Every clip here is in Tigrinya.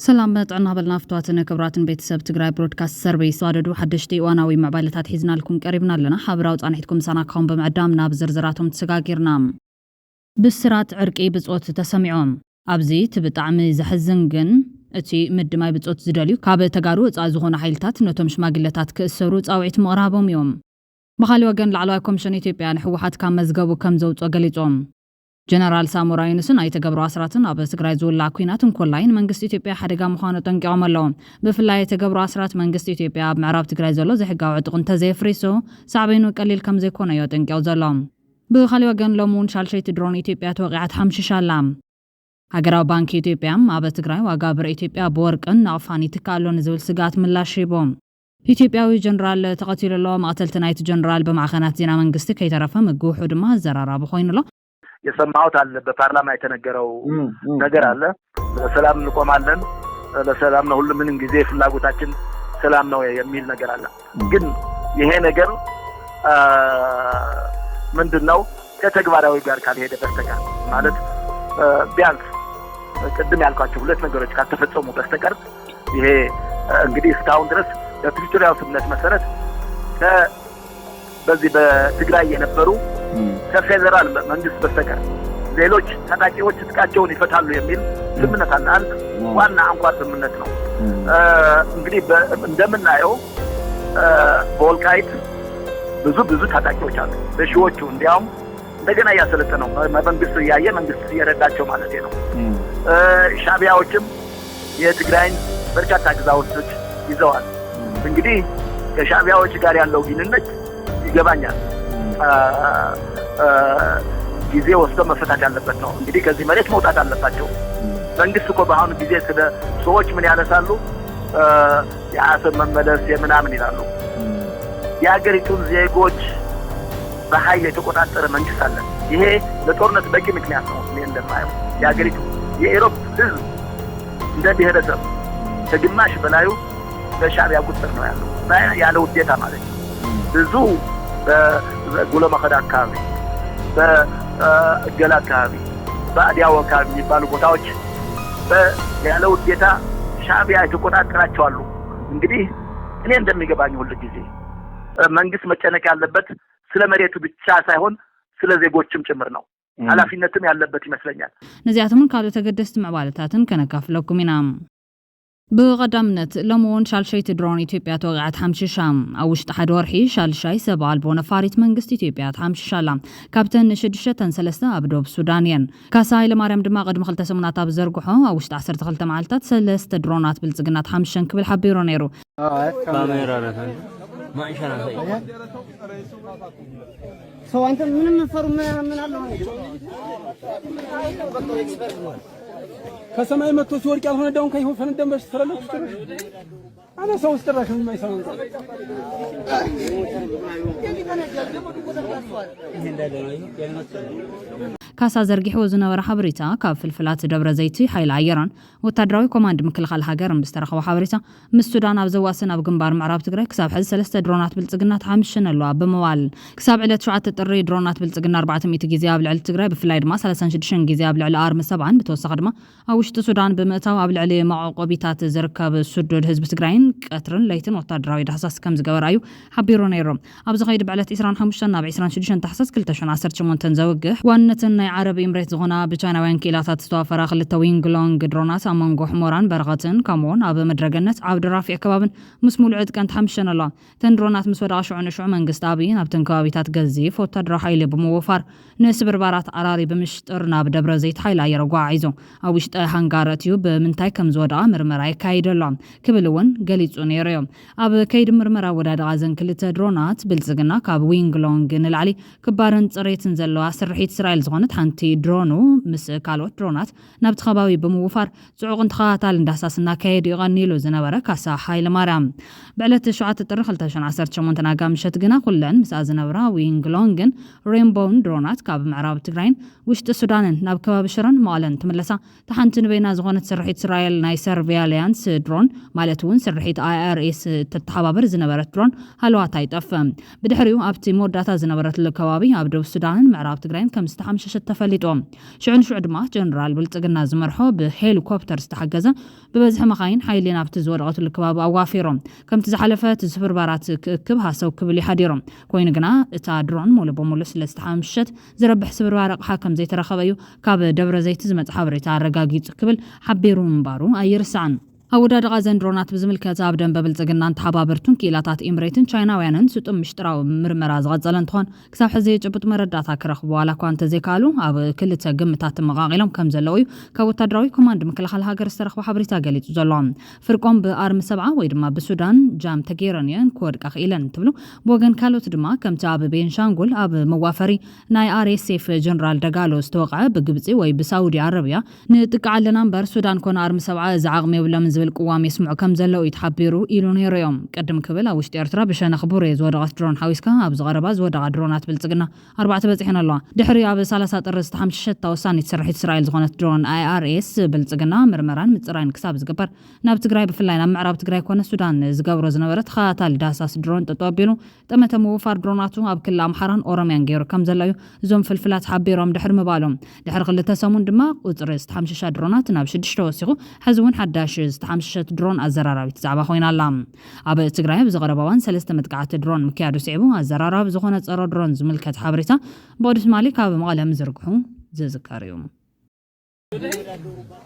سلام بطعنا بالنافطواتنا كبراتن بيتساب تقرأي برودكاست سيرفيس واددو حدشتي واناوي معبالتات حيزنا لكم قريبنا لنا حابراوت عنحيتكم ساناكم بمعدامنا بزرزراتهم تسقاقيرنا بسرات عرقي بزقوت تسمعهم أبزي تبتعمي زحزنقن اتي مد ماي بزقوت زداليو كابه تقارو اتعازوهون حيلتات نوتمش ماقلتات كأسروت أوعيت مقرابهم يوم بخالي وقن لعلوها كومشن إثيوبيا نحوحات كام مزقبو كم زوت وقليتهم جنرال ساموراي نسن اي تقبرو اسراتن اب تግራይ ዝውላ ኩናትን ኮላይን መንግስት ኢትዮጵያ ሓደጋ ምዃኑ ጠንቂቖም ኣለዉ ብፍላይ ተገብሩ አስራት መንግስት ኢትዮጵያ ኣብ ምዕራብ ትግራይ ዘሎ ዘሕጋው ዕጥቁን ተዘይፍሪሶ ሳዕበይኑ ቀሊል ከም ዘይኮነ ዮ ጠንቂቑ ዘሎ ብኻሊ ወገን ሎሙን ሻልሸይቲ ድሮን ኢትዮጵያ ተወቂዓት ሓምሽሻላ ሃገራዊ ባንኪ ኢትዮጵያ ኣብ ትግራይ ዋጋ ብር ኢትዮጵያ በወርቅን ናፋኒ ትካሎን ዝብል ስጋት ምላሽ ሂቦም ኢትዮጵያዊ ጀነራል ተቐቲሉሎ ማዕተልቲ ናይቲ ጀነራል በማዕኸናት ዜና መንግስት ከይተረፈ ምግውሑ ድማ ዘራራብ ኮይኑሎ የሰማሁት አለ በፓርላማ የተነገረው ነገር አለ ለሰላም እንቆማለን ለሰላም ነው ሁሉ ምንም ጊዜ ፍላጎታችን ሰላም ነው የሚል ነገር አለ ግን ይሄ ነገር ምንድነው ከተግባራዊ ጋር ካልሄደ በስተቀር ማለት ቢያንስ ቅድም ያልኳችሁ ሁለት ነገሮች ካልተፈጸሙ በስተቀር ይሄ እንግዲህ እስካሁን ድረስ በፕሪቶሪያው ስምምነት መሰረት በዚህ በትግራይ የነበሩ ከፌደራል መንግስት በስተቀር ሌሎች ታጣቂዎች ትጥቃቸውን ይፈታሉ የሚል ስምምነት አለ አንድ ዋና አንኳር ስምምነት ነው እንግዲህ እንደምናየው በወልቃይት ብዙ ታጣቂዎች አሉ በሺዎቹ እንዲያውም እንደገና ያሰለጠነው መንግስት መንግስት እየረዳቸው ማለት ነው ሻቢያዎችም የትግራይን በርካታ ግዛቶች ይዘዋል እንግዲህ ከሻቢያዎች ጋር ያለው ግንኙነት ይገባኛል ጊዜ ወስዶ መፈታት ያለበት ነው እንግዲህ ከዚህ መሬት መውጣት አለባቸው መንግስት እኮ በአሁኑ ጊዜ ስለ ሰዎች ምን ያነሳሉ የአሰብ መመለስ የምናምን ይላሉ የሀገሪቱን ዜጎች በኃይል የተቆጣጠረ መንግስት አለ ይሄ ለጦርነት በቂ ምክንያት ነው እንደማየው የሀገሪቱ የኢሮፕ ህዝብ እንደ ብሔረሰብ ከግማሽ በላዩ በሻቢያ ቁጥጥር ነው ያለው ውዴታ ማለት ብዙ በጉለማኸዳ አካባቢ በገላ አካባቢ በአዲያው አካባቢ የሚባሉ ቦታዎች ያለው ውዴታ ሻቢያ የተቆጣጠራቸው አሉ እንግዲህ እኔ እንደሚገባኝ ሁሉ ጊዜ መንግስት መጨነቅ ያለበት ስለ መሬቱ ብቻ ሳይሆን ስለ ዜጎችም ጭምር ነው ኃላፊነትም ያለበት ይመስለኛል ነዚያቱም ካሉ ተገደስት ማባለታትን ከነካፍለኩም ኢናም بقدمنت لمون شالشيت درون إثيوبيا توقعت حمششام أوشت حد ورحي شالشاي سبال بونا فاريت منغست إثيوبيا حمششالام كابتن شدشتن سلسة أبدو بسودانيان كاساي لماريم دماغ قد مخلت سمنات بزرقحو أوشت عسر تخلت معلتات سلسة درونات بالزقنات حمشن كبل حبيرو نيرو كاميرا ما إيشانا سو أنت من فرم من الله ከሰማይ መጥቶ ሲወርቅ ያልሆነ ዳውን ከይሆን ፈንደም በስተረለች አና ሰው ስተራሽ ምን ማይሰማው ካሳ ዘርጊሕ ወዝነበረ ሓበሬታ ካብ ፍልፍላት ደብረ ዘይቲ ሓይል ኣየራን ወታደራዊ ኮማንድ ምክልኻል ሃገርን ብዝተረኸበ ሓበሬታ ምስ ሱዳን ኣብ ዘዋስን ኣብ ግንባር ምዕራብ ትግራይ ክሳብ ሕዚ 3 ድሮናት ብልጽግና ተሓምሽን ኣለዋ ብምዋል ክሳብ ዕለት 7 ጥሪ ድሮናት ብልጽግና 400 ግዜ ኣብ ልዕሊ ትግራይ ብፍላይ ድማ 36 ግዜ ኣብ ልዕሊ ኣርሚ ሰብዓን ብተወሳኺ ድማ ኣብ ውሽጢ ሱዳን ብምእታው ኣብ ልዕሊ መዕቆቢታት ዝርከብ ስዱድ ህዝቢ ትግራይን ቀትርን ለይትን ወታደራዊ ዳህሳስ ከም ዝገበረ እዩ ሓቢሩ ነይሩ ኣብዚ ኸይዲ ብዕለት 25 ናብ 26 ታሕሳስ 2018 ዘውግሕ ዋነትን ናይ ዓረብ ኤምሬት ዝኾና ብቻይናውያን ኪላታት ዝተዋፈራ ክልተ ዊንግሎንግ ድሮናት ኣመንጎ ሕሞራን በረኸትን ከምኡውን ኣብ መድረገነት ዓብዲ ራፊዕ ከባብን ምስ ሙሉዕ ዕጥቀን ተሓምሸን ኣለዋ ተን ድሮናት ምስ ወደቓ ሽዑ መንግስቲ ኣብይ ናብተን ከባቢታት ገዚፍ ወታደራዊ ሓይሊ ብምውፋር ንስብርባራት ኣራሪ ብምሽጥር ናብ ደብረ ዘይት ሓይሊ ኣየር ጓዒዙ ኣብ ውሽጢ ሃንጋር እትዩ ብምንታይ ከም ዝወደቓ ምርመራ ይካይድ ኣሎ ክብል እውን ገሊጹ ነይሩ እዩ ኣብ ከይዲ ምርመራ ወዳደቓ ዘን ክልተ ድሮናት ብልጽግና ካብ ዊንግሎንግ ንላዕሊ ክባርን ፅሬትን ዘለዋ ስርሒት እስራኤል ዝኾነት ሓንቲ ድሮኑ ምስ ካልኦት ድሮናት ናብቲ ከባቢ ብምውፋር ጽዑቕን ተኸታታሊ እንዳሳስና ካይድ ይቐኒሉ ዝነበረ ካሳ ሃይለማርያም ብዕለት 7 ጥሪ 2018 ኣጋምሸት ግና ኩለን ምስ ዝነበራ ዊንግሎንግን ሬንቦውን ድሮናት ካብ ምዕራብ ትግራይን ውሽጢ ሱዳንን ናብ ከባቢ ሽረን መቐለን ትምለሳ ተሓንቲ ንበይና ዝኾነት ስርሒት እስራኤል ናይ ሰርቬይላንስ ድሮን ማለት እውን ስርሒት IRS ተተሓባበር ዝነበረት ድሮን ሃልዋታ ይጠፍእ ብድሕሪኡ ኣብቲ መወዳእታ ዝነበረትሉ ከባቢ ኣብ ደቡብ ሱዳንን ምዕራብ ትግራይን ከም ዝተሓምሸሸ ምሽት ተፈሊጦም ሽዑ ድማ ጀነራል ብልጽግና ዝመርሖ ብሄሊኮፕተር ዝተሓገዘ ብበዝሒ መኻይን ሓይሊ ናብቲ ዝወደቐትሉ ከባቢ ኣዋፊሮም ከምቲ ዝሓለፈት ዝፍርባራት ክእክብ ሃሰው ክብል ይሓዲሮም ኮይኑ ግና እታ ድሮን ሙሉእ በሙሉእ ስለዝተሓምሸት ዝረብሕ ስብርባር ኣቕሓ ከም ዘይተረኸበ እዩ ካብ ደብረ ዘይቲ ዝመጽእ ሓበሬታ ኣረጋጊጹ ክብል ሓቢሩ ምንባሩ ኣይርስዓን ኣወዳድቓ ዘንድሮናት ብዝምልከት ኣብ ደንበ ብልጽግናን ተሓባበርቱን ክኢላታት ኤምሬትን ቻይናውያንን ስጡም ምሽጥራዊ ምርመራ ዝቐጸለ እንትኾን ክሳብ ሕዚ ጭቡጥ መረዳእታ ክረኽቡ ዋላ እኳ እንተዘይከኣሉ ኣብ ክልተ ግምታት መቓቒሎም ከም ዘለዉ እዩ ካብ ወታደራዊ ኮማንድ ምክልኻል ሃገር ዝተረኽበ ሓበሬታ ገሊጹ ዘሎ ፍርቆም ብኣርሚ ሰብዓ ወይ ድማ ብሱዳን ጃም ተገይረን እየን ክወድቃ ክኢለን ትብሉ ብወገን ካልኦት ድማ ከምቲ ኣብ ቤንሻንጉል ኣብ መዋፈሪ ናይ RSF ጀነራል ደጋሎ ዝተወቕዐ ብግብፂ ወይ ብሳውዲ አረቢያ ንጥቃ ኣለና እምበር ሱዳን ኮነ ኣርሚ ሰብዓ ዝዓቕሚ የብሎም القوام يسمع كم زلوا يتحبروا إلون هيريوم قدم كبل أو اشتيرترا بشان خبوري زودغت درون حويسكا أبز غربا زودغ درونات بلتقنا 4 بزحنا الله دحري أب سالسات الرست حمش شتا وساني تسرح إسرائيل زغنت درون IRS بلتقنا مرمران متصراين كساب زقبر ناب تقراي بفلاينا معرب تقراي كون السودان زقبرو زنبرت خاتال داساس درون تطوبينو تمتمو وفار دروناتو أب كل أمحران أورميان غيرو كم زلوا زوم في الفلات حبيرهم دحر مبالهم دحر غلتا سامون دماغ وترست حمش شاد درونات ناب شدشتو وسيغو حزون حداش حمشت درون أزرارابي تزعبا خوينا اللام أب تقراي بزغربوان سلسة متقعات درون مكيادو سعبو أزراراب زغونة أرى درون زملكة حابريتا بودس مالك أب مغالة مزرقحو زيزكاريوم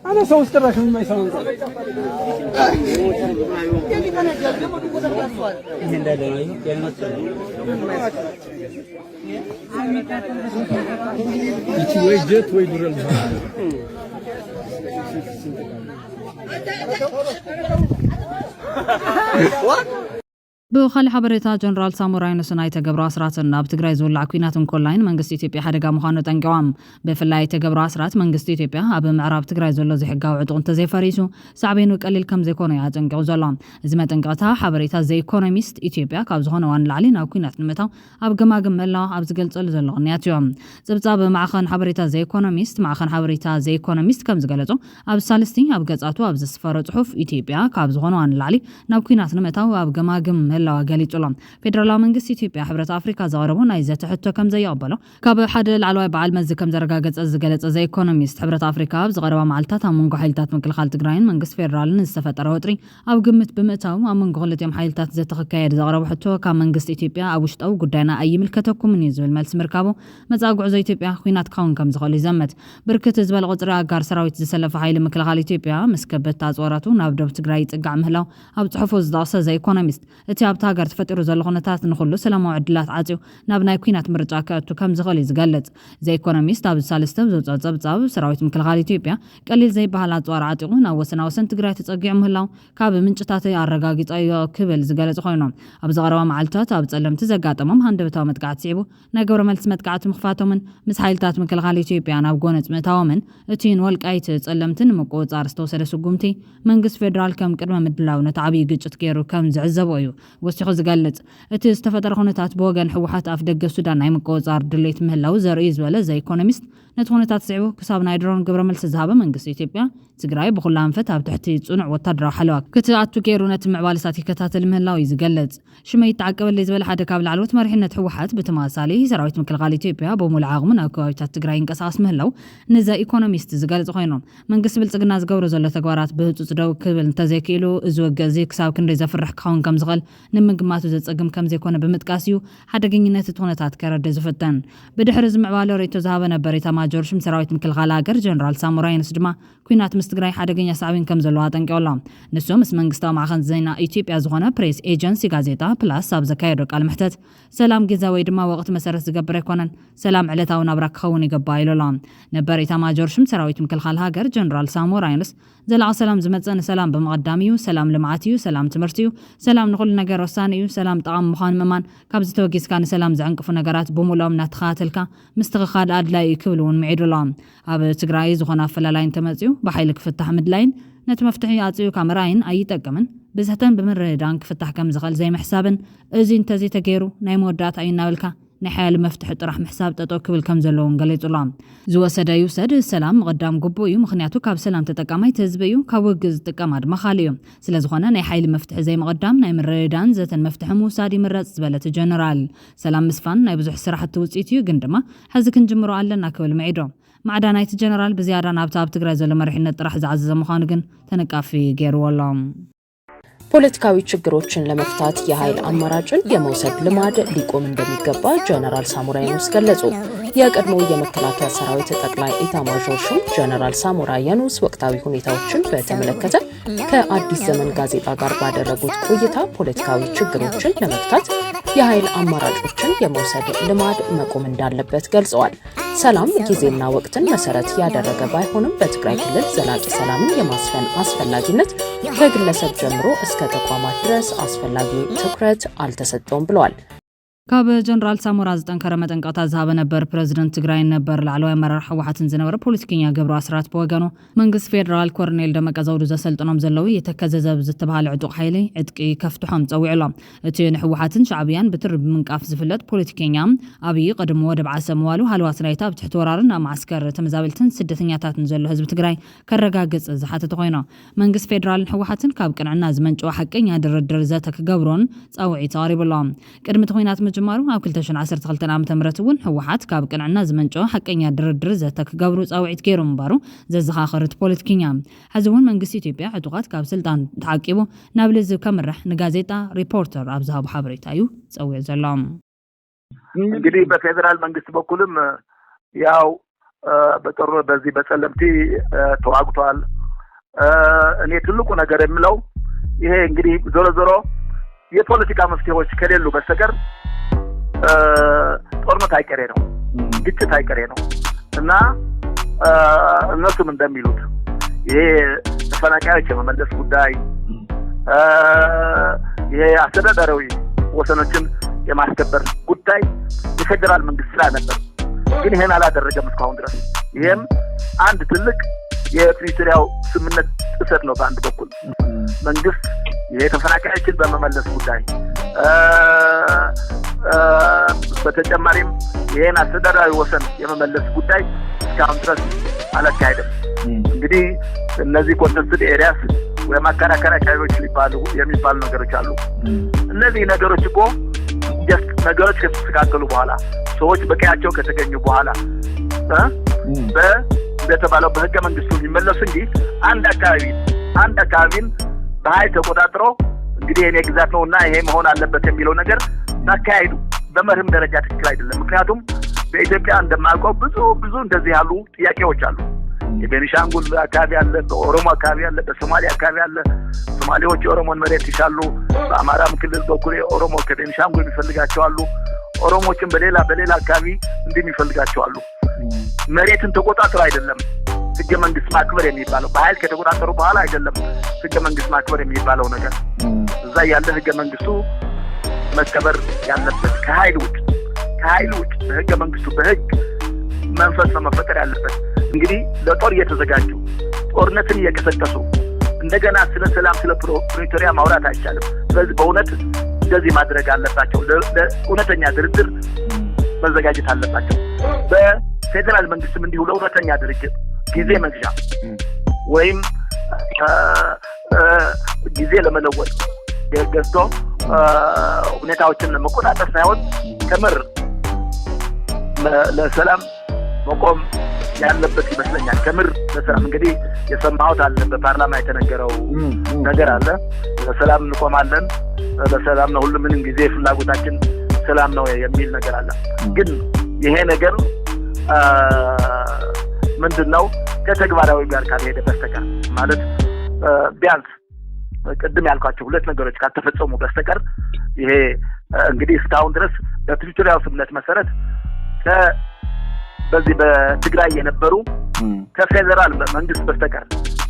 أنا سوى استراك من ما يسوون يتوجد ويدور بخالي حبريتا جنرال ساموراي نسناي تجبر أسرات الناب تجري زول عقينات كلين منجستي تبي حدا جام خانة تنجوام بفلاي تجبر أسرات منجستي تبي أب معرب تجري زول زي حجا وعدون تزي فريسو صعبين وقليل كم زي كوني هتنجو زلام زي ما تنجتها حبريتا زي إيكونوميست إثيوبيا كابز هون وان العلين أو كينات نمتا أب جما جملا أب زقلت زلغنيات يوم زبطاب مع خان حبريتا زي إيكونوميست مع خان حبريتا زي إيكونوميست كم زقلتو أب سالستين أب جزاتو أب زسفارة صحف إثيوبيا كابز هون وان العلي ناو كينات نمتا أب جما جم هلا قالت لهم فدرال منجست إثيوبيا حبرت أفريقيا زغربون إذا تحتى كم زي أقبله كاب حد العلوي بعلم مز كم زرقاقت قالت زي إيكونوميست حبرت أفريقيا بزغربا معلتها من قحيلتات من كل خالة جراين منجست فدرال نستفاد روتري أو قمت بمتاو من قلت يوم حيلتات زي تخكير زغربا حتى كم منجست إثيوبيا أو شت أو قدنا أي ملكتكم من يزول ملس مركبه مزاج زي إثيوبيا خوينات كون كم زغلي زمت بركة زبال غطرة جار سراويت زسلف حيل من كل خالة إثيوبيا مسكبت تازوراتو نابدو تجرايت قعم هلا أو تحفظ داسة زي إيكونوميست اتياب تاجر تفتروا زلخونتات نخلو سلام وعدلات عاتيو نابناي كوينات مرجع كاتو كم زغلي زقلت زي إيكونوميست أب سالستة زبزاب سراويت من كل خالة إثيوبيا قليل زي بحالات زوار عاتيو ناوسنا وسن تجراي تتقيعم هلا كاب من جتاتي الرجاجيت أي كبل زقلت خوينهم أب زغروا معلتات أب تسلم تزقات أمام هندبتها متقعد سيبو نجور ملس متقعد مخفاتهم من مسحيلتات من كل خالة إثيوبيا أنا بقونت متاومن اتين والك أي تسلمتن مقوت أرستو سلسو قمتي منقص فدرال كم كرمة مدلاو نتعبي قجت كيرو كم زعزبويو وستيخو زقلت اتي استفدر خونتات بوغن حوحات أف دق السودان ناي مقوزار دليت مهلاو زرئيز ولا زي إيكونوميست نتخونتات سعبو كساب نايدرون قبر ملس زهابة منقص إثيوبيا تقراي بخلان فتها بتحتي صنع وتدرا حلوك كتاتو كيرو نتمع والساتي كتاتل مهلاو يزقلت شما يتعقب اللي زبل حدا كابل علوت مرحين نتحوحات بتماسالي سراويت مكل غالي إثيوبيا بومو العاغمن أو كويتات تقراي انقصاص مهلاو نزا إيكونوميست زقلت خوينهم منقص بلتقنا زقورو زلو تقوارات بهتو تدو كبل انتزيكيلو ازوق زي كساب كن ريزا فرح كخون كم زغل نمقماتو زتقم كم زي كونه بمتقاسيو حدا قنينات تونتات كرد زفتن بدحرز معوالو ريتو زهابة نبريتا ما جورشم سراويت مكل غالاقر جنرال ساموراي نسجما كوينات مستقراي حدا قنيا سعبين كم زلواتن كولام نسو مس منقستاو معخن زينا إثيوبيا زغونا بريس ايجنسي غازيتا بلاس ساب زكايرو قال محتت سلام جزاوي دما وقت مسارس زقبر يكونن سلام علتاو نابراك خوني قبايلو لام نبريتا ما جورشم سراويت مكل غالاقر جنرال ساموراي نس زلع سلام زمتزن سلام بمقداميو سلام لمعاتيو سلام تمرتيو سلام نقول نجار وسانيو سلام طعام مخان ممان كابز توجيس كان سلام زعنقفو نجارات بمولام نتخاتلكا مستغخاد أدلاي يكبلون معيدولام أب تقراي زخنا فلالاين تمزيو بحيلك فتح مدلاين نتمفتحي أعطيو كاميراين أي تقمن بزهتن بمر دانك فتح كم زغل زي محسابن ازين تزي تغيرو ناي مودات أي ناولكا نحيل مفتح طرح محساب تطو كبل كم زلون قليطلام زوسد يوسد السلام قدام قبويو مخنياتو كاب سلام تتقاماي تزبيو كاوغز تقاماد مخاليو سلازخونا نحيل مفتح زي مقدام ناي مريدان زتن مفتح موسادي مرص زبلت جنرال سلام مسفان ناي بزح سراحه توصيتيو گندما حزك نجمرو علنا كبل معيدو معدانايت جنرال بزياده نابتاب تግራይ ዘሎ መሪሕነት ጥራሕ ዝዓዘዘ ምዃኑ ግን ተነቃፊ ገይርዎሎም ፖለቲካዊ ችግሮችን ለመፍታት የኃይል አማራጭን የመውሰድ ልማድ ሊቆም እንደሚገባ ጀነራል ሳሞራ የኑስ ገለጹ። የቀድሞ የመከላከያ ሰራዊት ጠቅላይ ኤታማዦር ሹም ጀነራል ሳሞራ የኑስ ወቅታዊ ሁኔታዎችን በተመለከተ ከአዲስ ዘመን ጋዜጣ ጋር ባደረጉት ቆይታ ፖለቲካዊ ችግሮችን ለመፍታት የኃይል አማራጮችን የመውሰድ ልማድ መቆም እንዳለበት ገልጸዋል። ሰላም ጊዜና ወቅትን መሰረት ያደረገ ባይሆንም በትግራይ ክልል ዘላቂ ሰላምን የማስፈን አስፈላጊነት ከግለሰብ ጀምሮ እስከ ተቋማት ድረስ አስፈላጊ ትኩረት አልተሰጠውም ብለዋል። ካብ ጀነራል ሳሞራ ዝጠንከረ መጠንቀታ ዝሃበ ነበር ፕሬዝዳንት ትግራይ ነበር ላዕለዋይ አመራር ህወሓትን ዝነበረ ፖለቲከኛ ገብሩ አስራት በወገኑ መንግስት ፌደራል ኮርኔል ደመቀ ዘውዱ ዘሰልጥኖም ዘለው የተከዘዘብ ዝተባሃለ ዕጡቅ ኃይሊ ዕጥቂ ከፍትሖም ጸዊዕሎም እቲ ንህወሓትን ሻዕቢያን ብትርብ ምንቃፍ ዝፍለጥ ፖለቲከኛ አብይ ቀድሞ ወደብ ዓሰም ዋሉ ሃልዋት ናይታ ብትሕቲ ወራርን ማዕስከር ተመዛበልትን ስደተኛታትን ዘሎ ህዝብ ትግራይ ከረጋግጽ ዝሓተተ ኮይኑ መንግስት ፌደራልን ህወሓትን ካብ ቅንዕና ዝመንጨው ሓቀኛ ድርድር ዘተከገብሮን ጻውዒ ተቀሪብሎም ቅድሚ ተኾይናት ጅማሩ ኣብ 2012 ዓመተ ምህረት እውን ህወሓት ካብ ቅንዕና ዝመንጨው ሓቀኛ ድርድር ዘተከገብሩ ጻውዒት ገይሩ ምባሩ ዘዘኻኽርት ፖለቲከኛ ሕዝቡን መንግስት ኢትዮጵያ ዕጡቃት ካብ ስልጣን ተዓቂቡ ናብ ልዝብ ከመርሕ ንጋዜጣ ሪፖርተር ኣብ ዝሃቡ ሓበሬታ እዩ ጸውዕ ዘሎም እንግዲህ በፌደራል መንግስት በኩልም ያው በጦር በዚህ በጸለምቲ ተዋግቷል። እኔ ትልቁ ነገር የምለው ይሄ እንግዲህ ዞሮ የፖለቲካ መፍትሄዎች ከሌሉ በስተቀር ጦርነት አይቀሬ ነው፣ ግጭት አይቀሬ ነው እና እነሱም እንደሚሉት ይሄ ተፈናቃዮች የመመለስ ጉዳይ ይሄ አስተዳደራዊ ወሰኖችን የማስከበር ጉዳይ የፌደራል መንግስት ስራ ነበር፣ ግን ይሄን አላደረገም እስካሁን ድረስ። ይሄም አንድ ትልቅ የፕሪቶሪያው ስምምነት ጥሰት ነው። በአንድ በኩል መንግስት የተፈናቃዮችን በመመለስ ጉዳይ በተጨማሪም ይሄን አስተዳደራዊ ወሰን የመመለስ ጉዳይ እስካሁን ድረስ አላካሄደም። እንግዲህ እነዚህ ኮንቴስትድ ኤሪያስ ወይ ማከራከሪያዎች የሚባሉ ነገሮች አሉ። እነዚህ ነገሮች እኮ ነገሮች ከተስተካከሉ በኋላ ሰዎች በቀያቸው ከተገኙ በኋላ በተባለው በህገ መንግስቱ የሚመለሱ እንጂ አንድ አካባቢን በኃይል ተቆጣጥሮ እንግዲህ የኔ ግዛት ነውና ይሄ መሆን አለበት የሚለው ነገር ማካሄዱ በመርህም ደረጃ ትክክል አይደለም። ምክንያቱም በኢትዮጵያ እንደማውቀው ብዙ እንደዚህ ያሉ ጥያቄዎች አሉ። የቤኒሻንጉል አካባቢ አለ፣ በኦሮሞ አካባቢ አለ፣ በሶማሌ አካባቢ አለ። ሶማሌዎች የኦሮሞን መሬት ይሻሉ፣ በአማራም ክልል በኩል ኦሮሞ ከቤኒሻንጉል የሚፈልጋቸው አሉ፣ ኦሮሞችን በሌላ አካባቢ እንደሚፈልጋቸው አሉ። መሬትን ተቆጣጥሮ አይደለም ህገ መንግስት ማክበር የሚባለው፣ በኃይል ከተቆጣጠሩ በኋላ አይደለም ህገ መንግስት ማክበር የሚባለው ነገር። እዛ ያለ ህገ መንግስቱ መከበር ያለበት ከኃይል ውጭ በህገ መንግስቱ በህግ መንፈስ መፈጠር ያለበት። እንግዲህ ለጦር እየተዘጋጁ ጦርነትን እየቀሰቀሱ እንደገና ስለ ሰላም ስለ ፕሪቶሪያ ማውራት አይቻልም። ስለዚህ በእውነት እንደዚህ ማድረግ አለባቸው። ለእውነተኛ ድርድር መዘጋጀት አለባቸው። በፌደራል መንግስትም እንዲሁ ለእውነተኛ ድርድር ጊዜ መግዣ ወይም ጊዜ ለመለወጥ ገዝቶ ሁኔታዎችን ለመቆጣጠር ሳይሆን ከምር ለሰላም መቆም ያለበት ይመስለኛል። ከምር ለሰላም እንግዲህ የሰማሁት አለ፣ በፓርላማ የተነገረው ነገር አለ። ለሰላም እንቆማለን፣ ለሰላም ነው ሁሉ ምንም ጊዜ ፍላጎታችን ሰላም ነው የሚል ነገር አለ። ግን ይሄ ነገር ምንድነው ከተግባራዊ ጋር ካልሄደ በስተቀር ማለት ቢያንስ ቅድም ያልኳቸው ሁለት ነገሮች ካልተፈጸሙ በስተቀር ይሄ እንግዲህ እስካሁን ድረስ በፕሪቶሪያው ስምምነት መሰረት በዚህ በትግራይ የነበሩ ከፌደራል መንግስት በስተቀር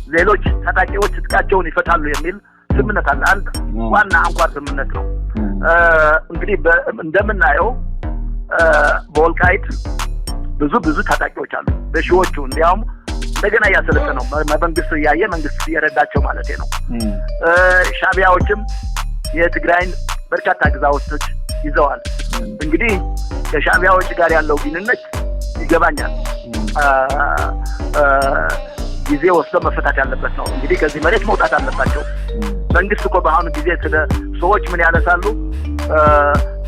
ሌሎች ታጣቂዎች ትጥቃቸውን ይፈታሉ የሚል ስምምነት አለ። አንድ ዋና አንኳር ስምምነት ነው። እንግዲህ እንደምናየው በወልቃይት ብዙ ታጣቂዎች አሉ፣ በሺዎቹ እንዲያውም እንደገና ያሰለጠ ነው መንግስት እየረዳቸው ማለት ነው። ሻዕቢያዎችም የትግራይን በርካታ ግዛቶች ይዘዋል። እንግዲህ ከሻዕቢያዎች ጋር ያለው ግንኙነት ይገባኛል። ጊዜ ወስዶ መፈታት ያለበት ነው። እንግዲህ ከዚህ መሬት መውጣት አለባቸው። መንግስት እኮ በአሁኑ ጊዜ ስለ ሰዎች ምን ያነሳሉ?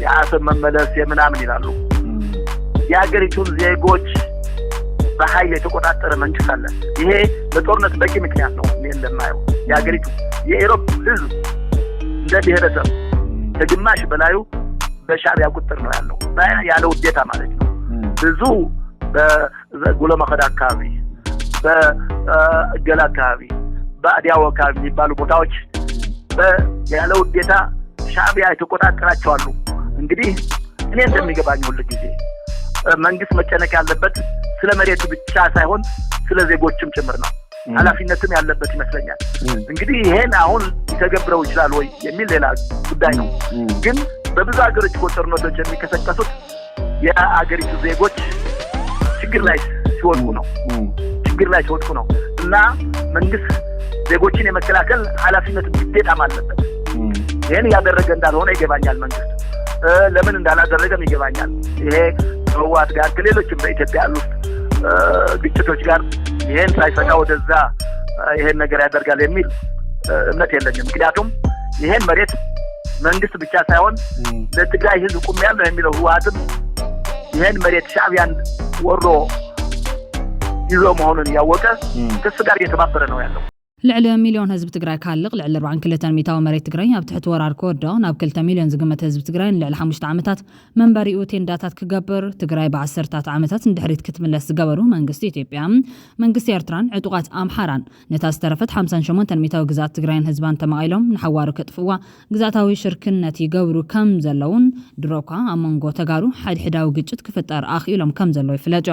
የአሰብ መመለስ የምናምን ይላሉ። የሀገሪቱን ዜጎች በኃይል የተቆጣጠረ መንግስት አለ። ይሄ በጦርነት በቂ ምክንያት ነው እንደማየው። የሀገሪቱ የኢሮፕ ህዝብ እንደ ብሔረሰብ ከግማሽ በላዩ በሻዕቢያ ቁጥር ነው ያለው፣ ያለ ውዴታ ማለት ነው። ብዙ በጉሎ መኸዳ አካባቢ፣ በገላ አካባቢ፣ በአዲያው አካባቢ የሚባሉ ቦታዎች ያለ ውዴታ ሻዕቢያ የተቆጣጠራቸው አሉ። እንግዲህ እኔ እንደሚገባኝ ሁሉ ጊዜ መንግስት መጨነቅ ያለበት ስለ መሬቱ ብቻ ሳይሆን ስለ ዜጎችም ጭምር ነው። ኃላፊነትም ያለበት ይመስለኛል። እንግዲህ ይሄን አሁን ሊተገብረው ይችላል ወይ የሚል ሌላ ጉዳይ ነው። ግን በብዙ ሀገሮች ጦርነቶች የሚቀሰቀሱት የአገሪቱ ዜጎች ችግር ላይ ሲወድቁ ነው እና መንግስት ዜጎችን የመከላከል ኃላፊነት ግዴታም አለበት። ይሄን ያደረገ እንዳልሆነ ይገባኛል። መንግስት ለምን እንዳላደረገም ይገባኛል። ይሄ ህወሓት ጋር ከሌሎችም በኢትዮጵያ ያሉ ግጭቶች ጋር ይሄን ሳይፈታ ወደዛ ይሄን ነገር ያደርጋል የሚል እምነት የለኝም። ምክንያቱም ይሄን መሬት መንግስት ብቻ ሳይሆን ለትግራይ ህዝብ ቁሜያለሁ የሚለው ህወሓትም ይሄን መሬት ሻዕቢያን ወሮ ይዞ መሆኑን ያወቀ ከሱ ጋር እየተባበረ ነው ያለው። ልዕሊ ሚሊዮን ህዝብ ትግራይ ካልቕ ልዕሊ 42 ሚታዊ መሬት ትግራይ ኣብ ትሕቲ ወራር ክወድቕ ናብ 2 ሚሊዮን ዝግመት ህዝብ ትግራይ ንልዕሊ 5 ዓመታት መንበሪኡ ቴንዳታት ክገብር ትግራይ ብዓሰርታት ዓመታት እንድሕሪት ክትምለስ ዝገበሩ መንግስቲ ኢትዮጵያ መንግስቲ ኤርትራን ዕጡቃት ኣምሓራን ነታ ዝተረፈት 58 ሚታዊ ግዛት ትግራይን ህዝባን ተማቒሎም ንሓዋሩ ከጥፍዋ ግዛታዊ ሽርክነት ይገብሩ ከም ዘለውን ድሮኳ ኣብ መንጎ ተጋሩ ሓድሕዳዊ ግጭት ክፍጠር ኣኽኢሎም ከም ዘለዎ ይፍለጥ።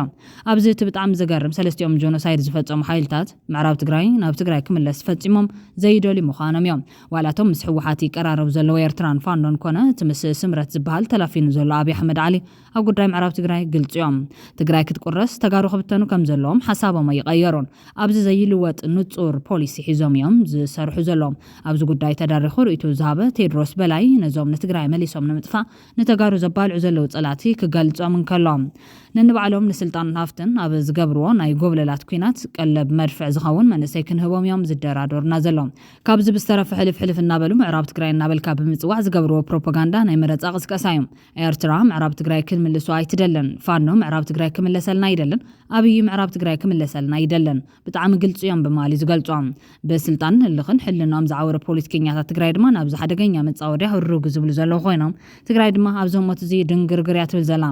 ኣብዚ እቲ ብጣዕሚ ዘገርም ሰለስቲኦም ጆኖሳይድ ዝፈጸሙ ሓይልታት ምዕራብ ትግራይ ናብ ትግራይ ክምለስ ፈጺሞም ዘይደልዩ ምዃኖም እዮም። ዋላቶም ምስ ሕወሓት ይቀራረቡ ዘለዉ ኤርትራን ፋኖን ኮነ እቲ ምስ ስምረት ዝበሃል ተላፊኑ ዘሎ ኣብዪ ኣሕመድ ዓሊ ኣብ ጉዳይ ምዕራብ ትግራይ ግልጽ እዮም። ትግራይ ክትቁረስ ተጋሩ ክብተኑ ከም ዘለዎም ሓሳቦም ኣይቀየሩን። ኣብዚ ዘይልወጥ ንጹር ፖሊሲ ሒዞም እዮም ዝሰርሑ ዘለዎም። ኣብዚ ጉዳይ ተዳሪኹ ርእይቱ ዝሃበ ቴድሮስ በላይ ነዞም ንትግራይ መሊሶም ንምጥፋእ ንተጋሩ ዘባልዑ ዘለዉ ጸላቲ ክገልጾም እንከሎም ነንባዕሎም ንስልጣን ሃፍትን ኣብ ዝገብርዎ ናይ ጎብለላት ኩናት ቀለብ መድፍዕ ዝኸውን መንእሰይ ክንህቦም እዮም ዝደራደሩና ዘሎም። ካብዚ ብዝተረፈ ሕልፍ እናበሉ ምዕራብ ትግራይ እናበልካ ብምጽዋዕ ዝገብርዎ ፕሮፓጋንዳ ናይ መረጻ ቅስቀሳ እዮም። ኤርትራ ምዕራብ ትግራይ ክምልሱ ኣይትደለን፣ ፋኖ ምዕራብ ትግራይ ክምለሰልና ይደለን፣ ኣብዪ ምዕራብ ትግራይ ክምለሰልና ይደለን ብጣዕሚ ግልጽ እዮም በማሊ ዝገልጾም። ብስልጣን እልኽን ሕልናኦም ዝዓወረ ፖለቲከኛታት ትግራይ ድማ ናብዚ ሓደገኛ መጻወድያ ህሩግ ዝብሉ ዘለዉ ኮይኖም ትግራይ ድማ ኣብዚ ህሞት እዚ ድንግርግር እያ ትብል ዘላ።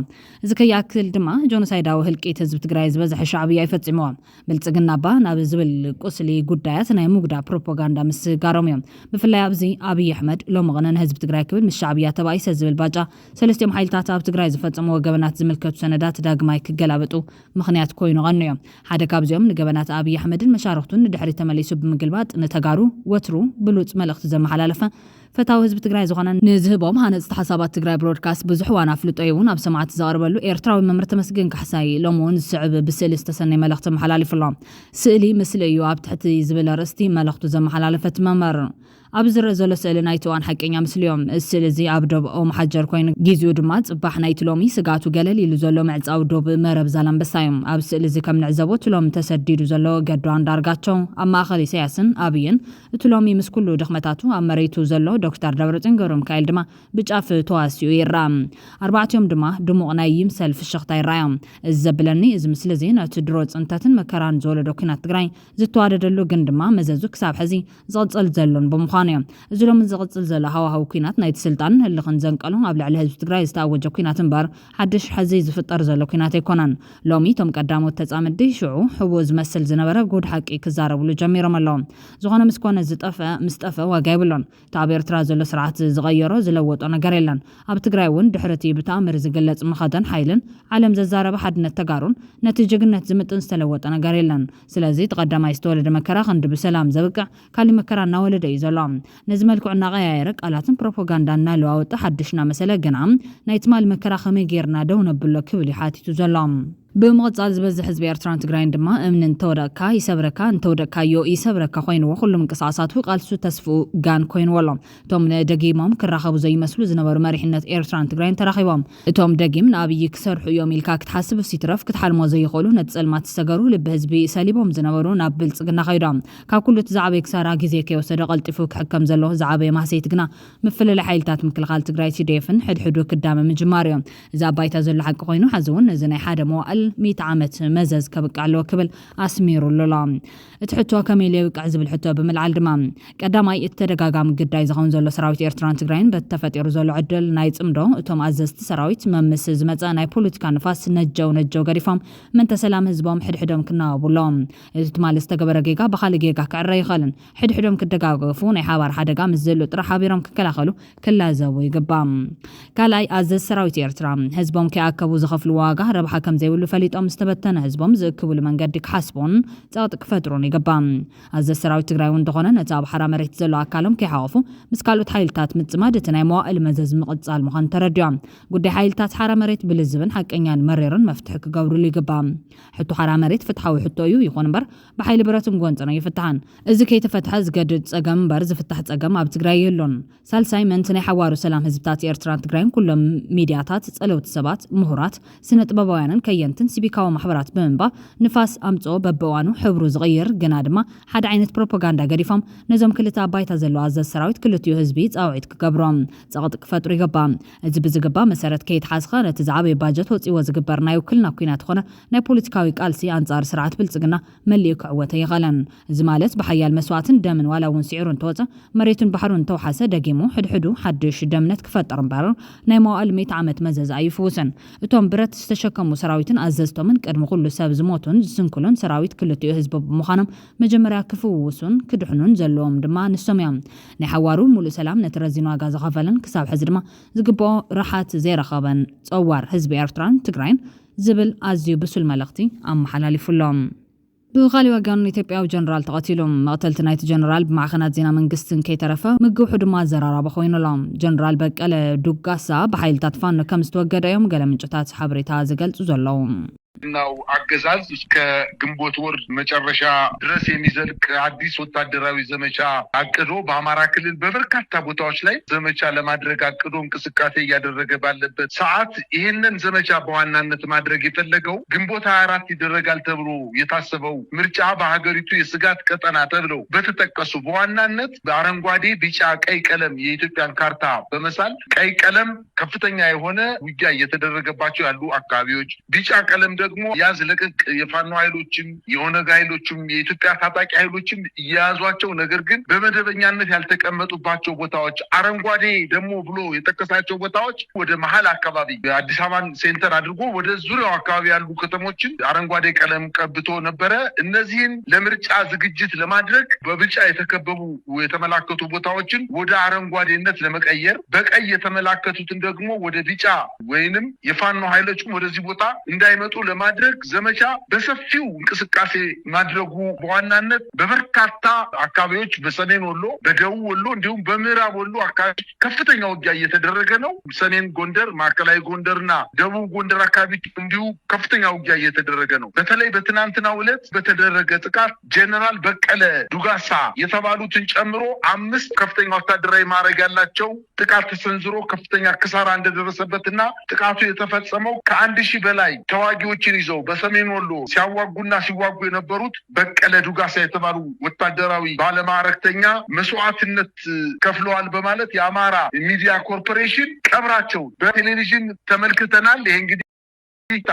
እዚ ከይኣክል ድማ ጆኖሳይዳዊ ህልቂት ህዝቢ ትግራይ ዝበዝሐ ሻዕብያ ይፈጽምዎም። ብልጽግና ባ ናብ ዝብል ቁስሊ ጉዳያት ናይ ሙግዳ ፕሮፓጋንዳ ምስ ጋሮም እዮም። ብፍላይ ኣብዚ ኣብዪ ኣሕመድ ሎሚ ቅነ ንህዝቢ ትግራይ ክብል ምስ ሻዕብያ ተባኢሰ ዝብል ባጫ ሰለስቲኦም ሓይልታት ኣብ ትግራይ ዝፈጸሙ ወገበናት ዝምልከቱ ሰነዳት ዳግማይ ክገላበጡ ምኽንያት ኮይኑ ቀኑ እዮም። ሓደ ካብዚኦም ንገበናት ኣብዪ ኣሕመድን መሻርክቱን ንድሕሪ ተመሊሱ ብምግልባጥ ንተጋሩ ወትሩ ብሉጽ መልእኽቲ ዘመሓላለፈ ፈታዊ ህዝቢ ትግራይ ዝኾነ ንዝህቦም ሃነፅቲ ሓሳባት ትግራይ ብሮድካስት ብዙሕ ዋና ፍልጦ እውን ኣብ ሰማዕቲ ዘቕርበሉ ኤርትራዊ መምህር ተመስገን ካሕሳይ ሎሚ እውን ዝስዕብ ብስእሊ ዝተሰነይ መልእኽቲ መሓላሊፉሎም። ስእሊ ምስሊ እዩ ኣብ ትሕቲ ዝብል ኣርእስቲ መልእኽቱ ዘመሓላለፈት መምህር ኣብ ዝርአ ዘሎ ስእሊ ናይቲ እዋን ሓቀኛ ምስሊ እዮም። እዚ ስእሊ እዚ ኣብ ዶብ ኦም ሓጀር ኮይኑ ግዚኡ ድማ ጽባሕ ናይቲ ሎሚ ስጋቱ ገለል ኢሉ ዘሎ ምዕፃዊ ዶብ መረብ ዛላንበሳ እዮም። ኣብ ስእሊ እዚ ከም ንዕዘቦ እቲ ሎሚ ተሰዲዱ ዘሎ ገዱ አንዳርጋቸው ኣብ ማእኸል ኢሳያስን ኣብይን እቲ ሎሚ ምስ ኩሉ ድኽመታቱ ኣብ መሬቱ ዘሎ ዶክተር ደብረጽዮን ገብረ ሚካኤል ድማ ብጫፍ ተዋሲኡ ይረአ። ኣርባዕትዮም ድማ ድሙቕ ናይ ይምሰል ፍሽኽታ ይረኣዮም። እዚ ዘብለኒ እዚ ምስሊ እዚ ነቲ ድሮ ጽንተትን መከራን ዝወለዶ ኩናት ትግራይ ዝተዋደደሉ ግን ድማ መዘዙ ክሳብ ሕዚ ዝቕጽል ዘሎን ብምዃኑ እዮም። እዚ ሎሚ ዝቕጽል ዘሎ ሃዋሃው ኩናት ናይቲ ስልጣንን ህልኽን ዘንቀሉ ኣብ ልዕሊ ህዝቢ ትግራይ ዝተኣወጀ ኩናት እምበር ሓድሽ ሕዚ ዝፍጠር ዘሎ ኩናት ኣይኮነን። ሎሚ እቶም ቀዳሞት ተጻምዲ ሽዑ ሕቡእ ዝመስል ዝነበረ ጉድ ሓቂ ክዛረብሉ ጀሚሮም ኣለዎም። ዝኾነ ምስ ኮነ ምስ ጠፍአ ዋጋ ይብሎን። እቲ ኣብ ኤርትራ ዘሎ ስርዓት ዝቐየሮ ዝለወጦ ነገር የለን። ኣብ ትግራይ እውን ድሕርቲ ብተኣምር ዝግለጽ ምኸደን ሓይልን ዓለም ዘዛረበ ሓድነት ተጋሩን ነቲ ጅግነት ዝምጥን ዝተለወጠ ነገር የለን። ስለዚ ተቐዳማይ ዝተወለደ መከራ ክንዲ ብሰላም ዘብቅዕ ካሊእ መከራ እናወለደ እዩ ዘሎ። ነዚ መልክዑ እናቐያየረ ቃላትን ፕሮፓጋንዳ እናለዋወጠ ሓድሽና መሰለ ግና ናይ ትማሊ መከራ ከመይ ጌርና ደው ነብሎ ክብል ይሓቲቱ ዘሎ። بمقصال زبز حزب إيرتران تجرين دما من توركا يسبركا انتوركا يو يسبركا خوين وخلو من قصاصات وقالسو تسفو جان كوين والله توم دقيمهم كراخبو زي مسلو زنبر مريحنة إيرتران تجرين تراخيبهم توم دقيم نابي يكسر يوم الكاك تحسب في ترف كتحلمو زي يقولوا نتسأل ما تستجروا لبهزبي ساليبهم زنبروا نابل سجنا خيرام كاكلو تزعبي كسارة جزيكي وصدق التفوك حكم زلو زعبي ما سيتجنا مفل الحيلتات مكل غال تجري تديفن حد حدوك قدام من جماريهم زعبايت زلو حق خوينو حزون زني حدا موال 100 عامت مزز كبق على كبل اسميرو للا تحتوا كميلي وقع زبل حتى بملعل دمام قداماي التدغاغام قداي زخون زلو سراويت إيرتران تجرين بتفتير زلو عدل ناي صمدو اتوم عززت سراويت ممس زمصا ناي بوليتيكا نفاس نجو غريفام من تسلام حزبهم حدحدهم كنا بولهم تمال استغبر جيغا بخال جيغا كعري خلن حدحدهم كدغاغفو ناي حوار حدغا مزلو طرح حبيرهم ككلاخلو كلا زو يغبام كالاي عزز سراويت إيرتران حزبهم كياكبو زخفلو واغا ربحا كم زيولو فليطهم استبتنا حزبهم زكبو لمنقدك حسبون صادق فترون يغبام عزز سراويت تግራይ እንደሆነ ነፃ ባሕራ መሬት ዘሎ አካሎም ከይሓወፉ ምስካሎት ሓይልታት ምጽማድ ናይ መዋእል መዘዝ ምቕጻል ምዃን ተረድዮም ጉዳይ ሓይልታት ሓራ መሬት ብልዝብን ሓቀኛን መሬርን መፍትሕ ክገብሩሉ ይግባም ሕቱ ሓራ መሬት ፍትሓዊ ሕቶ እዩ ይኹን እምበር ብሓይሊ ብረትን ጎንፅና ይፍትሓን እዚ ከይተፈትሐ ዝገድድ ፀገም እምበር ዝፍታሕ ፀገም ኣብ ትግራይ የሎን ሳልሳይ መንቲ ናይ ሓዋሩ ሰላም ህዝብታት ኤርትራን ትግራይን ኩሎም ሚድያታት ፀለውቲ ሰባት ምሁራት ስነ ጥበባውያንን ከየንትን ሲቪካዊ ማሕበራት ብምንባብ ንፋስ ኣምጾ በበዋኑ ሕብሩ ዝቕይር ገና ድማ ሓደ ዓይነት ፕሮፓጋንዳ ገዲፎም ነዞም ክልተ ኣባይታ ዘሎ ኣዘዝ ሰራዊት ክልቲኡ ህዝቢ ጻውዒት ክገብሮም ጸቕጥ ክፈጥሩ ይገባም እዚ ብዝግባ መሰረት ከይተሓስኻ ነቲ ዝዓበየ ባጀት ወፂዎ ዝግበር ናይ ውክልና ኩናት ኾነ ናይ ፖለቲካዊ ቃልሲ ኣንጻር ስርዓት ብልጽግና መሊኡ ክዕወተ ይኸለን እዚ ማለት ብሓያል መስዋዕትን ደምን ዋላ እውን ሲዕሩን ተወፀ መሬቱን ባሕሩን ተውሓሰ ደጊሙ ሕድሕዱ ሓድሽ ደምነት ክፈጠር እምበር ናይ መዋእል 100 ዓመት መዘዝ ኣይፍውስን እቶም ብረት ዝተሸከሙ ሰራዊትን ኣዘዝቶምን ቅድሚ ኩሉ ሰብ ዝሞቱን ዝስንኩሉን ሰራዊት ክልቲኡ ህዝቢ ብምዃኖም መጀመርያ ክፍውሱን ክድሕኑን ዘለዎም ድማ ንሶም እዮም ናይ ሓዋሩ ሙሉእ ሰላም ነቲ ረዚን ዋጋ ዝኸፈለን ክሳብ ሕዚ ድማ ዝግብኦ ራሓት ዘይረኸበን ፀዋር ህዝቢ ኤርትራን ትግራይን ዝብል ኣዝዩ ብሱል መልእኽቲ ኣመሓላሊፉሎም بخالي وقانون إثيوبيا جنرال تقاتلهم مقتلت نايت جنرال بمعخنات زينا من قستن كي ترفا مقوحو دما زرارة بخوين لهم جنرال بقال دوقاسا بحيل تطفان كم استوقد يوم قال من جتات حبريتها زقلت وزلهم ነው አገዛዝ እስከ ግንቦት ወር መጨረሻ ድረስ የሚዘልቅ አዲስ ወታደራዊ ዘመቻ አቅዶ በአማራ ክልል በበርካታ ቦታዎች ላይ ዘመቻ ለማድረግ አቅዶ እንቅስቃሴ ያደረገ ባለበት ሰዓት ይሄንን ዘመቻ በዋናነት ማድረግ የፈለገው ግንቦት 24 ይደረጋል ተብሎ የታሰበው ምርጫ በሀገሪቱ የስጋት ቀጠና ተብለው በተጠቀሱ በዋናነት በአረንጓዴ ቢጫ ቀይ ቀለም የኢትዮጵያን ካርታ በመሳል ቀይ ቀለም ከፍተኛ የሆነ ውጊያ እየተደረገባቸው ያሉ አካባቢዎች ቢጫ ቀለም ደግሞ ያዝ ለቅቅ የፋኖ ኃይሎችም የኦነግ ኃይሎችም የኢትዮጵያ ታጣቂ ኃይሎችም ያዟቸው ነገር ግን በመደበኛነት ያልተቀመጡባቸው ቦታዎች አረንጓዴ ደግሞ ብሎ የጠቀሳቸው ቦታዎች ወደ መሃል አካባቢ አዲስ አበባን ሴንተር አድርጎ ወደ ዙሪያው አካባቢ ያሉ ከተሞችን አረንጓዴ ቀለም ቀብቶ ነበረ እነዚህን ለምርጫ ዝግጅት ለማድረግ በቢጫ የተከበቡ የተመላከቱ ቦታዎችን ወደ አረንጓዴነት ለመቀየር በቀይ የተመላከቱትን ደግሞ ወደ ቢጫ ወይንም የፋኖ ኃይሎችም ወደዚህ ቦታ እንዳይመጡ ለማድረግ ዘመቻ በሰፊው እንቅስቃሴ ማድረጉ በዋናነት በበርካታ አካባቢዎች በሰሜን ወሎ በደቡብ ወሎ እንዲሁም በምዕራብ ወሎ አካባቢ ከፍተኛ ውጊያ እየተደረገ ነው ሰሜን ጎንደር ማዕከላዊ ጎንደርና ደቡብ ጎንደር አካባቢ እንዲሁ ከፍተኛ ውጊያ እየተደረገ ነው በተለይ በትናንትናው ዕለት በተደረገ ጥቃት ጀነራል በቀለ ዱጋሳ የተባሉትን ጨምሮ 5 ከፍተኛ ወታደራዊ ማዕረግ ያላቸው ጥቃት ተሰንዝሮ ከፍተኛ ክሳራ እንደደረሰበትና ጥቃቱ የተፈጸመው ከ1000 በላይ ተዋጊዎችን ይዘው በሰሜን ወሎ ሲያዋጉና ሲዋጉ የነበሩት በቀለ ዱጋሳ የተባሉ ወታደራዊ ባለማዕረግተኛ መስዋዕትነት ከፍለዋል በማለት የአማራ ሚዲያ ኮርፖሬሽን ቀብራቸው በቴሌቪዥን ተመልክተናል ይሄ እንግዲህ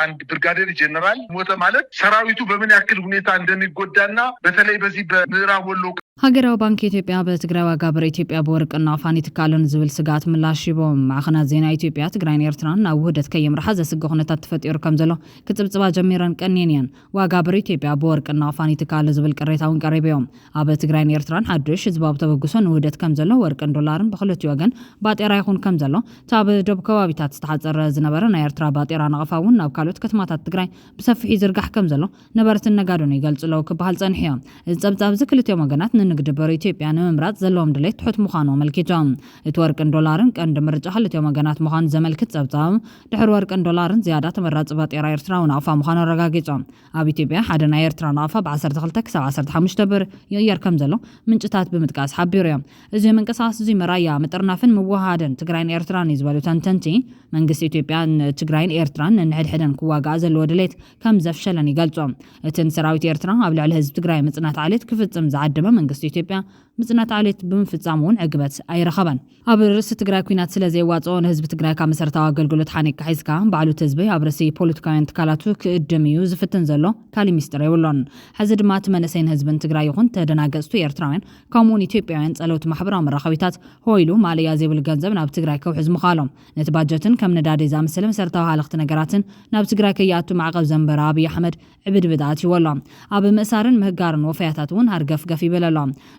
አንድ ብርጋዴር ጀነራል ሞተ ማለት ሰራዊቱ በምን ያክል ሁኔታ እንደሚጎዳና በተለይ በዚህ በምዕራብ ወሎ ሀገራዊ ባንክ ኢትዮጵያ በትግራይ ዋጋ ብር ኢትዮጵያ በወርቅና ፋኒት ካለን ዝብል ስጋት ምላሽ ይቦም ማዕኸናት ዜና ኢትዮጵያ ትግራይን ኤርትራን ናብ ውህደት ከየምርሓ ዘስግሕ ኩነታት ተፈጢሩ ከም ዘሎ ክጽብጽባ ጀሚረን ቀኒነን ዋጋ ብር ኢትዮጵያ በወርቅና ፋኒት ካለ ዝብል ቅሬታውን ቀሪቦም ኣብ ትግራይን ኤርትራን ሓድሽ ህዝባዊ ተበግሶን ውህደት ከም ዘሎ ወርቅን ዶላርን ብክልቲኡ ወገን ባጤራ ይኹን ከም ዘሎ ታብ ደቡብ ከባቢታት ዝተሓፀረ ዝነበረ ናይ ኤርትራ ባጤራ ነቐፋውን ናብ ካልኦት ከተማታት ትግራይ ብሰፊሕ ይዝርጋሕ ከም ዘሎ ነበርቲ ነጋዶን ይገልጽለው ክበሃል ጸንሕዮም እዚ ጸብጻብ ዝክልትዮም ወገናት ንንግዲ በሮ ኢትዮጵያ ንምምራጽ ዘለዎም ድሌት ትሑት ምዃኑ መልኪቶም እቲ ወርቅን ዶላርን ቀንዲ ምርጫ ክልትዮም ወገናት ምዃኑ ዘመልክት ጸብጻብ ድሕሪ ወርቅን ዶላርን ዝያዳ ተመራጺ ባጤራ ኤርትራዊ ናቕፋ ምዃኑ ረጋጊጾም ኣብ ኢትዮጵያ ሓደ ናይ ኤርትራ ናቕፋ ብ12 ክሳብ 15 ብር ይቕየር ከም ዘሎ ምንጭታት ብምጥቃስ ሓቢሩ እዮም እዚ ምንቅስቓስ እዚ መራያ ምጥርናፍን ምውሃድን ትግራይን ኤርትራን ይዝበሉ ተንተንቲ መንግስቲ ኢትዮጵያ ትግራይን ኤርትራን ንሕድሕደን ክዋጋእ ዘለዎ ድሌት ከም ዘፍሸለን ይገልጾም እቲ ሰራዊት ኤርትራ ኣብ ልዕሊ ህዝቢ ትግራይ ምጽናት ዓሌት ክፍጽም ዝዓደመ መንግስቲ ኢትዮጵያ ምጽናት ዓሌት ብምፍጻም እውን ዕግበት ኣይረኸበን ኣብ ርእሲ ትግራይ ኩናት ስለ ዘይዋጽኦ ንህዝቢ ትግራይ ካብ መሰረታዊ ኣገልግሎት ሓኒካ ሒዝካ ባዕሉት ህዝቢ ኣብ ርእሲ ፖለቲካውያን ትካላቱ ክእድም እዩ ዝፍትን ዘሎ ካሊእ ሚስጥር የብሎን ሕዚ ድማ እቲ መንእሰይን ህዝብን ትግራይ ይኹን ተደናገጽቱ ኤርትራውያን ከምኡውን ኢትዮጵያውያን ጸለውቲ ማሕበራዊ መራኸቢታት ሆይሉ ማልያ ዘይብል ገንዘብ ናብ ትግራይ ከውሕዝ ምኻሎም ነቲ ባጀትን ከም ነዳዲ ዝኣመሰለ መሰረታዊ ሃለኽቲ ነገራትን ናብ ትግራይ ከይኣቱ ማዕቐብ ዘንበረ ኣብይ ኣሕመድ ዕብድብዳት ይወሎ ኣብ ምእሳርን ምህጋርን ወፈያታት እውን ሃርገፍ ገፍ ይበለሎ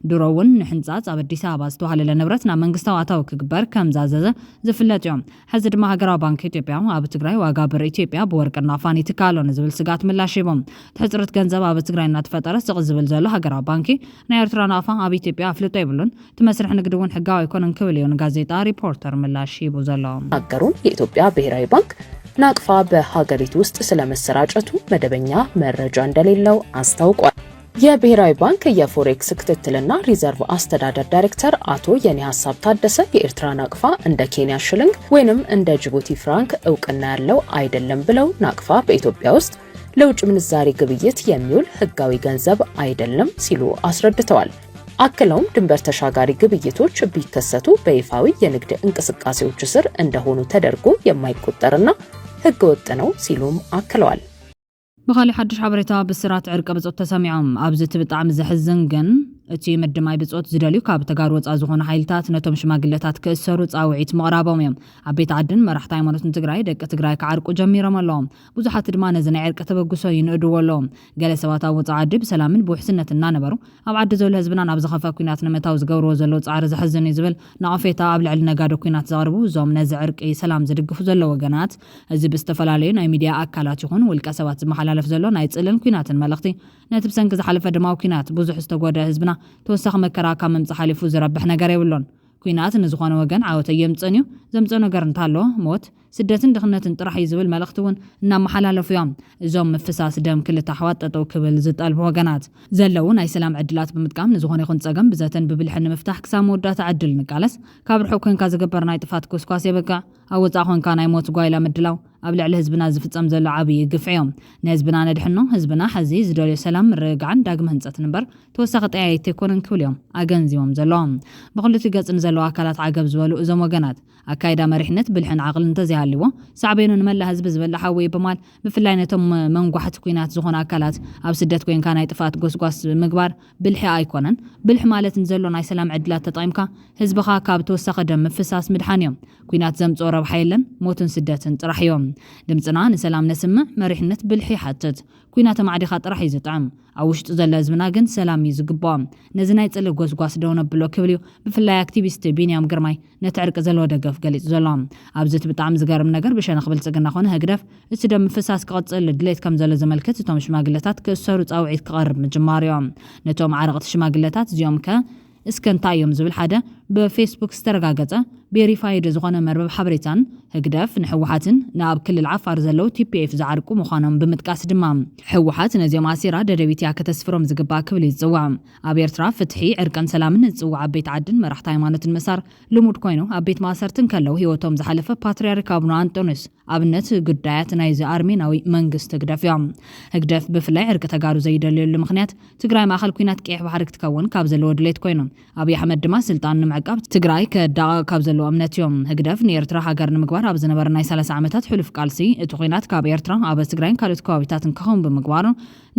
ድሮ እውን ንሕንጻጽ ኣብ ኣዲስ ኣበባ ዝተዋህለለ ንብረት ናብ መንግስታዊ ኣታዊ ክግበር ከም ዛዘዘ ዝፍለጥ እዮም ሕዚ ድማ ሃገራዊ ባንኪ ኢትዮጵያ ኣብ ትግራይ ዋጋ ብር ኢትዮጵያ ብወርቅን ናፋን ይትካሎ ንዝብል ስጋት ምላሽ ሂቦም ትሕፅረት ገንዘብ ኣብ ትግራይ እናተፈጠረ ስቕ ዝብል ዘሎ ሃገራዊ ባንኪ ናይ ኤርትራ ናፋ ኣብ ኢትዮጵያ ኣፍልጦ ይብሉን እቲ መስርሕ ንግዲ እውን ሕጋዊ ኣይኮነን ክብል እዩ ንጋዜጣ ሪፖርተር ምላሽ ሂቡ ዘሎ አገሩን የኢትዮጵያ ብሔራዊ ባንክ ናቅፋ በሀገሪቱ ውስጥ ስለመሰራጨቱ መደበኛ መረጃ እንደሌለው አስታውቋል። የብሔራዊ ባንክ የፎሬክስ ክትትልና ሪዘርቭ አስተዳደር ዳይሬክተር አቶ የኔ ሐሳብ ታደሰ የኤርትራ ናቅፋ እንደ ኬንያ ሽልንግ ወይንም እንደ ጅቡቲ ፍራንክ እውቅና ያለው አይደለም ብለው ናቅፋ በኢትዮጵያ ውስጥ ለውጭ ምንዛሪ ግብይት የሚውል ህጋዊ ገንዘብ አይደለም ሲሉ አስረድተዋል። አክለውም ድንበር ተሻጋሪ ግብይቶች ቢከሰቱ በይፋዊ የንግድ እንቅስቃሴዎች ስር እንደሆኑ ተደርጎ የማይቆጠርና ህገ ወጥ ነው ሲሉም አክለዋል። بخالي حدش حبريتا بسرات عرق بصوت تسامعهم أبزت بطعم زحزن جن እቲ ምድማይ ብጾት ዝደልዩ ካብ ተጋሩ ወጻ ዝኾነ ሓይልታት ነቶም ሽማግለታት ክእሰሩ ጻውዒት መቕራቦም እዮም ኣብ ቤት ዓድን መራሕቲ ሃይማኖትን ትግራይ ደቂ ትግራይ ክዓርቁ ጀሚሮም ኣለዎም ብዙሓት ድማ ነዚ ናይ ዕርቂ ተበግሶ ይንእድዎ ኣለዎም ገለ ሰባት ኣብ ወጻኢ ዓዲ ብሰላምን ብውሕስነት እናነበሩ ኣብ ዓዲ ዘሎ ህዝብና ናብ ዝኸፈ ኩናት ንምእታው ዝገብርዎ ዘሎ ጻዕሪ ዘሕዝን እዩ ዝብል ናቐፌታ ኣብ ልዕሊ ነጋዶ ኩናት ዘቕርቡ እዞም ነዚ ዕርቂ ሰላም ዝድግፉ ዘሎ ወገናት እዚ ብዝተፈላለዩ ናይ ሚድያ ኣካላት ይኹን ውልቀ ሰባት ዝመሓላለፍ ዘሎ ናይ ጽልን ኩናትን መልእኽቲ ነቲ ብሰንኪ ዝሓለፈ ድማ ኩናት ብዙሕ ዝተጎድአ ህዝብና ተወሳኺ መከራ ካብ ምምጻእ ሓሊፉ ዝረብሕ ነገር የብሎን ኩናት ንዝኾነ ወገን ዓወት የምጽን እዩ ዘምጽእ ነገር እንታሎ ሞት ስደትን ድኽነትን ጥራሕ እዩ ዝብል መልእኽቲ እውን እናመሓላለፉ እዮም እዞም ምፍሳስ ደም ክልተ ኣሕዋት ጠጠው ክብል ዝጠልቡ ወገናት ዘለዉ ናይ ሰላም ዕድላት ብምጥቃም ንዝኾነ ይኹን ፀገም ብዘተን ብብልሕን ንምፍታሕ ክሳብ መወዳእታ ዕድል ንቃለስ ካብ ርሑቕ ኮንካ ዝግበር ናይ ጥፋት ኮስኳስ የበቃ ኣብ ወጻኢ ኮንካ ናይ ሞት ጓይላ ምድላው ኣብ ልዕሊ ህዝብና ዝፍጸም ዘሎ ዓብዪ ግፍዒ እዮም ንህዝብና ነድሕኖ ህዝብና ሕዚ ዝደልዮ ሰላም ርግዓን ዳግም ህንፀት እምበር ተወሳኺ ጠያየት ኣይኮነን ክብል እዮም ኣገንዚቦም ዘለዎም ብኽልቲኡ ገጽ ንዘለዉ ኣካላት ዓገብ ዝበሉ እዞም ወገናት ኣካይዳ መሪሕነት ብልሕን ዓቕልን እንተዘይሃልይዎ ሳዕቤኑ ንመላእ ህዝቢ ዝበላሕ ሃወይ በማል ብፍላይ ነቶም መንጓሕቲ ኩናት ዝኾኑ ኣካላት ኣብ ስደት ኮንካ ናይ ጥፋት ጎስጓስ ምግባር ብልሒ ኣይኮነን ብልሒ ማለት ንዘሎ ናይ ሰላም ዕድላት ተጠቒምካ ህዝብኻ ካብ ተወሳኺ ደም ምፍሳስ ምድሓን እዮም ኩናት ዘምጽኦ ረብሓ የለን ሞትን ስደትን ጥራሕ እዮም ድምጽና ንሰላም ነስምዕ መሪሕነት ብልሒ ሓትት ኩናት ማዕዲኻ ጥራሕ እዩ ዝጥዕም ኣብ ውሽጡ ዘሎ ህዝብና ግን ሰላም እዩ ዝግብኦም ነዚ ናይ ጽሊ ጎስጓስ ደው ነብሎ ክብል እዩ ብፍላይ ኣክቲቪስት ቢንያም ግርማይ ነቲ ዕርቂ ዘለዎ ደገፍ ገሊጹ ዘሎ ኣብዚ ብጣዕሚ ዝገርም ነገር ብሸነኽ ብልጽግና ኾነ ህግደፍ እቲ ደም ምፍሳስ ክቐጽል ድሌት ከም ዘሎ ዘመልክት እቶም ሽማግለታት ክእሰሩ ጻውዒት ክቐርብ ምጅማር እዮም ነቶም ዓረቕቲ ሽማግለታት እዚኦም ከ እስከንታይ እዮም ዝብል ሓደ በፌስቡክ ዝተረጋገጸ ቬሪፋይድ ዝኾነ መርበብ ሓበሬታን ህግደፍ ንሕወሓትን ናብ ክልል ዓፋር ዘለው ቲፒኤፍ ዝዓርቁ ምዃኖም ብምጥቃስ ድማ ሕወሓት ነዚኦም ኣሲራ ደደቢትያ ከተስፍሮም ዝግባእ ክብል ይጽዋዕ ኣብ ኤርትራ ፍትሒ ዕርቅን ሰላምን ዝጽዋዕ ቤት ዓድን መራሕቲ ሃይማኖትን ምሳር ልሙድ ኮይኑ ኣብ ቤት ማሰርትን ከለው ህይወቶም ዝሓለፈ ፓትርያርክ ኣቡነ አንጦኒዮስ ኣብነት ጉዳያት ናይዚ ኣርሜናዊ መንግስቲ ህግደፍ እዮም ህግደፍ ብፍላይ ዕርቂ ተጋሩ ዘይደልየሉ ምክንያት ትግራይ ማእኸል ኩናት ቀይሕ ባሕሪ ክትከውን ካብ ዘለዎ ድሌት ኮይኖም ኣብይ ኣሕመድ ድማ ስልጣን ንምዕቃብ ትግራይ ከዳቐ ካብ ዘለዎ እምነት እዮም ህግደፍ ንኤርትራ ሃገር ንምግባር ኣብ ዝነበረ ናይ 30 ዓመታት ሕሉፍ ቃልሲ እቲ ኩናት ካብ ኤርትራ ኣብ ትግራይን ካልኦት ከባቢታትን ክኸውን ብምግባሩ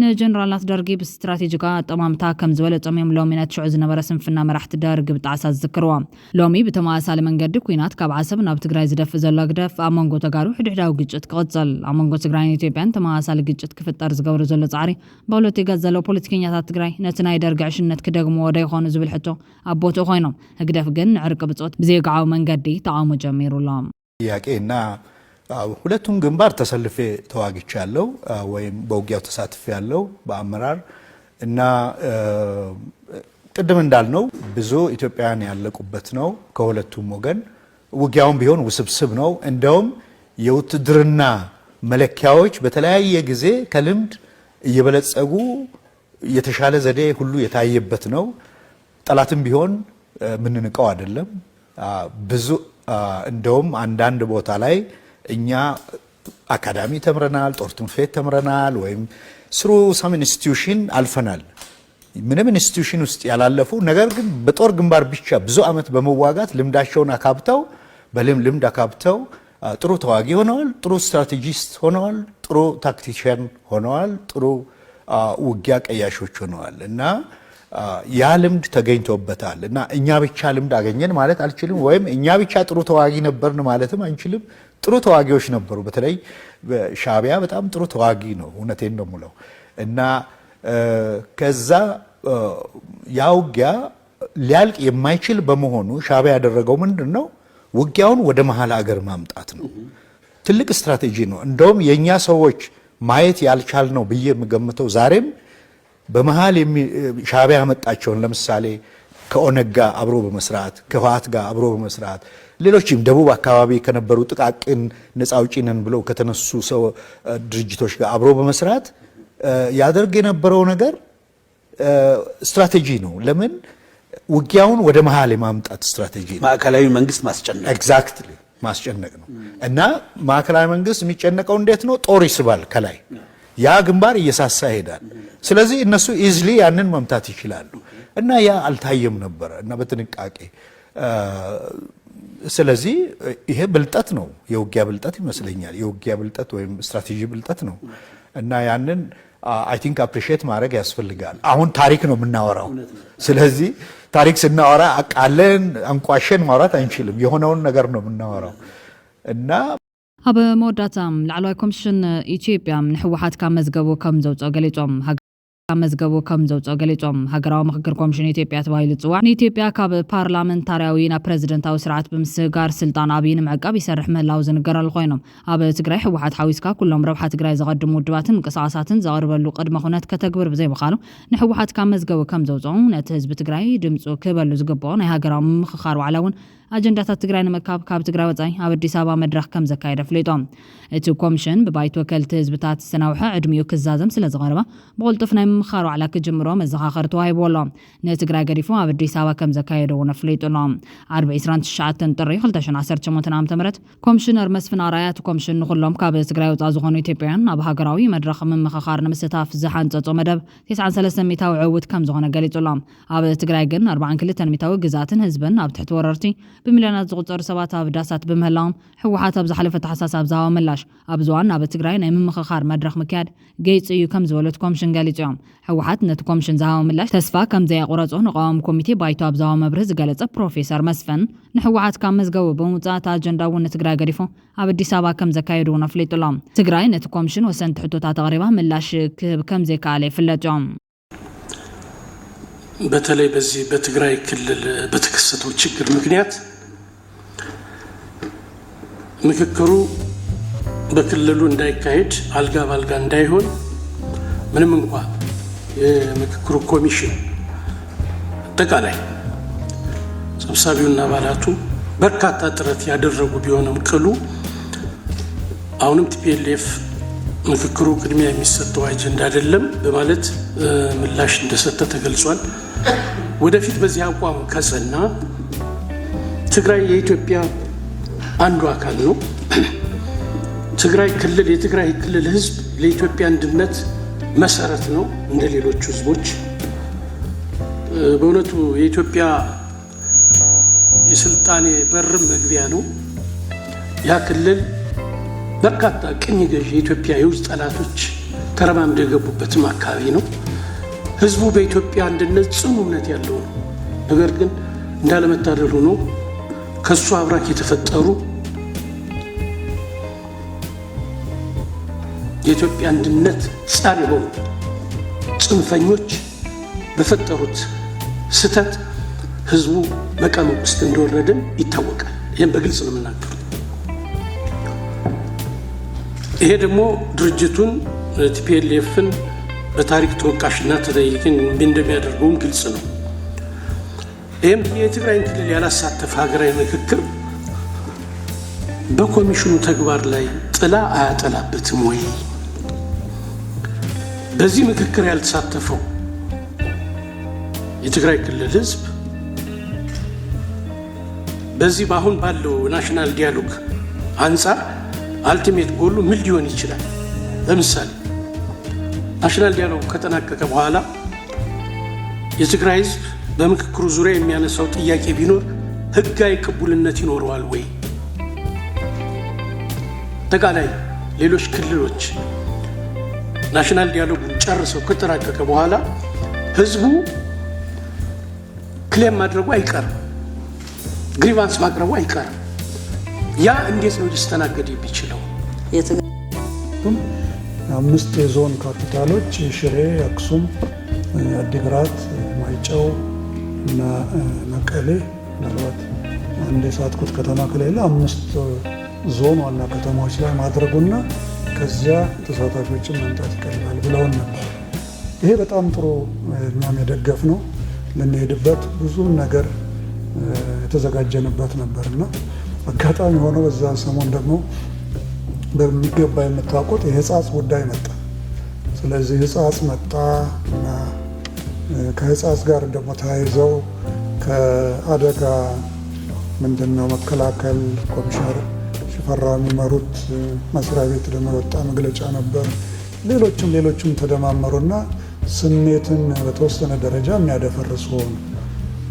ንጀነራላት ደርጊ ብስትራቴጂካ ኣጠማምታ ከም ዝበለጾም እዮም ሎሚ ነቲ ሽዑ ዝነበረ ስንፍና መራሕቲ ደርጊ ብጣዕሳ ዝዝክርዎ ሎሚ ብተመሳሳሊ መንገዲ ኩናት ካብ ዓሰብ ናብ ትግራይ ዝደፍእ ዘሎ ህግደፍ ኣብ መንጎ ተጋሩ ሕድሕዳዊ ግጭት ክቕጽል ኣብ መንጎ ትግራይን ኢትዮጵያን ተመሳሳሊ ግጭት ክፍጠር ዝገብሩ ዘሎ ጻዕሪ ብኽልቲኡ ገጽ ዘለዉ ፖለቲከኛታት ትግራይ ነቲ ናይ ደርጊ ዕሽነት ክደግምዎ ዶ ይኾኑ ዝብል ሕቶ ኣብ ቦትኡ ኮይኖም ህግደፍ ግን ንዕርቂ ብጾት ብዘይግዓዊ መንገዲ ተቃውሞ ጀሚሩሎም ጥያቄና ሁለቱም ግንባር ተሰልፌ ተዋግቻለሁ ወይም በውጊያው ተሳትፌያለሁ በአመራር እና ቅድም እንዳልነው ብዙ ኢትዮጵያውያን ያለቁበት ነው ከሁለቱም ወገን ውጊያውን ቢሆን ውስብስብ ነው እንደውም የውትድርና መለኪያዎች በተለያየ ጊዜ ከልምድ እየበለጸጉ የተሻለ ዘዴ ሁሉ የታየበት ነው ጠላትም ቢሆን ምንንቀው አይደለም ብዙ እንደውም አንዳንድ ቦታ ላይ እኛ አካዳሚ ተምረናል ጦር ትምህርት ቤት ተምረናል ወይም ስሩ ሰም ኢንስቲትዩሽን አልፈናል ምንም ኢንስቲትዩሽን ውስጥ ያላለፉ ነገር ግን በጦር ግንባር ብቻ ብዙ አመት በመዋጋት ልምዳቸውን አካብተው በልምድ አካብተው ጥሩ ተዋጊ ሆነዋል ጥሩ ስትራቴጂስት ሆነዋል ጥሩ ታክቲሽያን ሆነዋል ጥሩ ውጊያ ቀያሾች ሆነዋል እና ያ ልምድ ተገኝቶበታል እና እኛ ብቻ ልምድ አገኘን ማለት አልችልም ወይም እኛ ብቻ ጥሩ ተዋጊ ነበርን ማለትም አንችልም ጥሩ ተዋጊዎች ነበሩ በተለይ ሻዕቢያ በጣም ጥሩ ተዋጊ ነው እውነቴን ነው ሙለው እና ከዛ ያ ውጊያ ሊያልቅ የማይችል በመሆኑ ሻዕቢያ ያደረገው ምንድነው ውጊያውን ወደ መሃል አገር ማምጣት ነው ትልቅ ስትራቴጂ ነው እንደውም የኛ ሰዎች ማየት ያልቻል ነው ብዬ የምገምተው ዛሬም በመሃል ሻዕቢያ ያመጣቸውን ለምሳሌ ከኦነግ ጋር አብሮ በመስራት ከህወሓት ጋር አብሮ በመስራት ሌሎችም ደቡብ አካባቢ ከነበሩ ጥቃቅን ነፃ አውጪ ነን ብለው ከተነሱ ሰው ድርጅቶች ጋር አብሮ በመስራት ያደርግ የነበረው ነገር ስትራቴጂ ነው ለምን ውጊያውን ወደ መሃል የማምጣት ስትራቴጂ ነው ማዕከላዊ መንግስት ማስጨነቅ ኤግዛክትሊ ማስጨነቅ ነው እና ማዕከላዊ መንግስት የሚጨነቀው እንዴት ነው ጦር ይስባል ከላይ ያ ግንባር እየሳሳ ይሄዳል ስለዚህ እነሱ ኢዝሊ ያንን መምታት ይችላሉ እና ያ አልታየም ነበር እና በጥንቃቄ ስለዚህ ይሄ ብልጠት ነው የውጊያ ብልጠት ይመስለኛል የውጊያ ብልጠት ወይም ስትራቴጂ ብልጠት ነው እና ያንን አይ ቲንክ አፕሪሺየት ማድረግ ያስፈልጋል አሁን ታሪክ ነው የምናወራው ስለዚህ ታሪክ ስናወራ አቃለን አንቋሸን ማውራት አንችልም የሆነውን ነገር ነው የምናወራው እና ኣብ መወዳእታ ላዕለዋይ ኮሚሽን ኢትዮጵያ ንሕወሓት ካብ መዝገቡ ከም ዘውፅኦ ገሊፆም ሃገራዊ ምክክር ኮሚሽን ኢትዮጵያ ተባሂሉ ዝፅዋዕ ንኢትዮጵያ ካብ ፓርላመንታርያዊ ናብ ፕረዚደንታዊ ስርዓት ብምስጋር ስልጣን ኣብይ ንምዕቃብ ይሰርሕ ምህላው ዝንገረሉ ኮይኖም ኣብ ትግራይ ሕወሓት ሓዊስካ ኩሎም ረብሓ ትግራይ ዘቐድሙ ውድባትን ምንቅስቓሳትን ዘቕርበሉ ቅድመ ኩነት ከተግብር ብዘይምኻኑ ንሕወሓት ካብ መዝገቡ ከም ዘውፅኦ ነቲ ህዝቢ ትግራይ ድምፁ ክህበሉ ዝግብኦ ናይ ሃገራዊ ምክኻር ዋዕላ እውን አጀንዳታት ትግራይ ንምካብ ካብ ትግራይ ወፃኢ ኣብ አዲስ አበባ መድረኽ ከም ዘካየደ ፍሊጦም እቲ ኮሚሽን ብባይቶ ወከልቲ ህዝብታት ዝተናውሐ ዕድሚኡ ክዛዘም ስለ ዝቐረበ ብቕልጡፍ ናይ ምምኻር ዋዕላ ክጅምሮ መዘኻኸሪ ተዋሂብዎ ንትግራይ ገዲፉ ኣብ አዲስ አበባ ከም ዘካየደ እውን ኣፍሊጡሎ 29 ጥሪ 2018 ዓ.ም ኮሚሽነር መስፍን ኣርኣያ እቲ ኮሚሽን ንኩሎም ካብ ትግራይ ወፃኢ ዝኾኑ ኢትዮጵያውያን ኣብ ሃገራዊ መድረኽ ምምኽኻር ንምስታፍ ዝሓንፀፆ መደብ 93 ሚታዊ ዕውት ከም ዝኾነ ገሊጹሎም ኣብ ትግራይ ግን 42 ሚታዊ ግዛትን ህዝብን ኣብ ትሕቲ ወረርቲ بمليونات ዝቁፀሩ ሰባት ኣብ ዳሳት በምህላዎም ሕወሓት ኣብ ዝሓለፈ ተሓሳሳብ ዝሃቦ ምላሽ ኣብ ዝዋን ኣብ ትግራይ ናይ ምምኽኻር መድረኽ ምክያድ ገይፂ እዩ ከም ዝበለት ኮሚሽን ገሊፆም ሕወሓት ነቲ ኮሚሽን ዝሃቦ ምላሽ ተስፋ ከም ዘያቆረፆ ንቃዋሚ ኮሚቴ ባይቶ ኣብ ዝሃቦ መብርህ ዝገለጸ ፕሮፌሰር መስፍን ንሕወሓት ካብ መዝገቡ ብምውፃእ ኣጀንዳ እውን ትግራይ ገዲፎ ኣብ አዲስ አበባ ከም ዘካየዱ እውን ኣፍሊጡሎም ትግራይ ነቲ ኮሚሽን ወሰንቲ ሕቶታት ኣቕሪባ ምላሽ ክህብ ከም ዘይከኣለ ይፍለጥዮም በተለይ በዚህ በትግራይ ክልል በተከሰተው ችግር ምክንያት ምክክሩ በክልሉ እንዳይካሄድ አልጋ ባልጋ እንዳይሆን ምንም እንኳን የምክክሩ ኮሚሽን አጠቃላይ ሰብሳቢውና አባላቱ በርካታ ጥረት ያደረጉ ቢሆንም ቅሉ አሁንም ቲፒኤልኤፍ ምክክሩ ቅድሚያ የሚሰጠው አጀንዳ አይደለም በማለት ምላሽ እንደሰጠ ተገልጿል። ወደፊት በዚህ አቋም ከጸና ትግራይ የኢትዮጵያ አንዱ አካል ነው። ትግራይ ክልል የትግራይ ክልል ህዝብ ለኢትዮጵያ አንድነት መሰረት ነው እንደ ሌሎች ህዝቦች። በእውነቱ የኢትዮጵያ የስልጣኔ በርም መግቢያ ነው። ያ ክልል በርካታ ቅኝ ገዢ የኢትዮጵያ የውስጥ ጠላቶች ተረማምደው የገቡበትም አካባቢ ነው። ህዝቡ በኢትዮጵያ አንድነት ጽኑ እምነት ያለው ነው። ነገር ግን እንዳለመታደል ሆኖ ከሱ አብራክ የተፈጠሩ የኢትዮጵያ አንድነት ጻር የሆኑ ጽንፈኞች በፈጠሩት ስተት ህዝቡ መቀመቅ ውስጥ እንደወረደ ይታወቃል። ይህም በግልጽ ነው የምናገረው። ይሄ ደግሞ ድርጅቱን ቲፒኤልኤፍን በታሪክ ተወቃሽና ተጠያቂ እንደሚያደርገውም ግልጽ ነው። ይህም የትግራይን ክልል ያላሳተፈ ሀገራዊ ምክክር በኮሚሽኑ ተግባር ላይ ጥላ አያጠላበትም ወይ? በዚህ ምክክር ያልተሳተፈው የትግራይ ክልል ህዝብ በዚህ በአሁን ባለው ናሽናል ዲያሎግ አንጻር አልቲሜት ጎሉ ምን ሊሆን ይችላል? ለምሳሌ ናሽናል ዲያሎግ ከተጠናቀቀ በኋላ የትግራይ ህዝብ በምክክሩ ዙሪያ የሚያነሳው ጥያቄ ቢኖር ህጋዊ ቅቡልነት ይኖረዋል ወይ? አጠቃላይ ሌሎች ክልሎች ናሽናል ዲያሎጉን ጨርሰው ከተጠናቀቀ በኋላ ህዝቡ ክሌም ማድረጉ አይቀርም፣ ግሪቫንስ ማቅረቡ አይቀርም። ያ እንዴት ነው ሊስተናገድ የሚችለው? አምስት የዞን ካፒታሎች ሽሬ፣ አክሱም፣ አዲግራት፣ ማይጨው እና መቀሌ ምናልባት አንድ የሳትኩት ከተማ ከሌለ አምስት ዞን ዋና ከተማዎች ላይ ማድረጉና ከዚያ ተሳታፊዎችን መምጣት ይቀላል ብለውን ነበር። ይሄ በጣም ጥሩ እኛም የደገፍ ነው። ልንሄድበት ብዙ ነገር የተዘጋጀንበት ነበርና አጋጣሚ ሆኖ በዛ ሰሞን ደግሞ በሚገባ የምታውቁት የህፃጽ ጉዳይ መጣ። ስለዚህ ህፃጽ መጣ እና ከህፃጽ ጋር ደግሞ ተያይዘው ከአደጋ ምንድነው መከላከል ኮሚሽነር ሽፈራው የሚመሩት መስሪያ ቤት ደግሞ የወጣ መግለጫ ነበር። ሌሎችም ተደማመሩና ስሜትን በተወሰነ ደረጃ የሚያደፈርሱ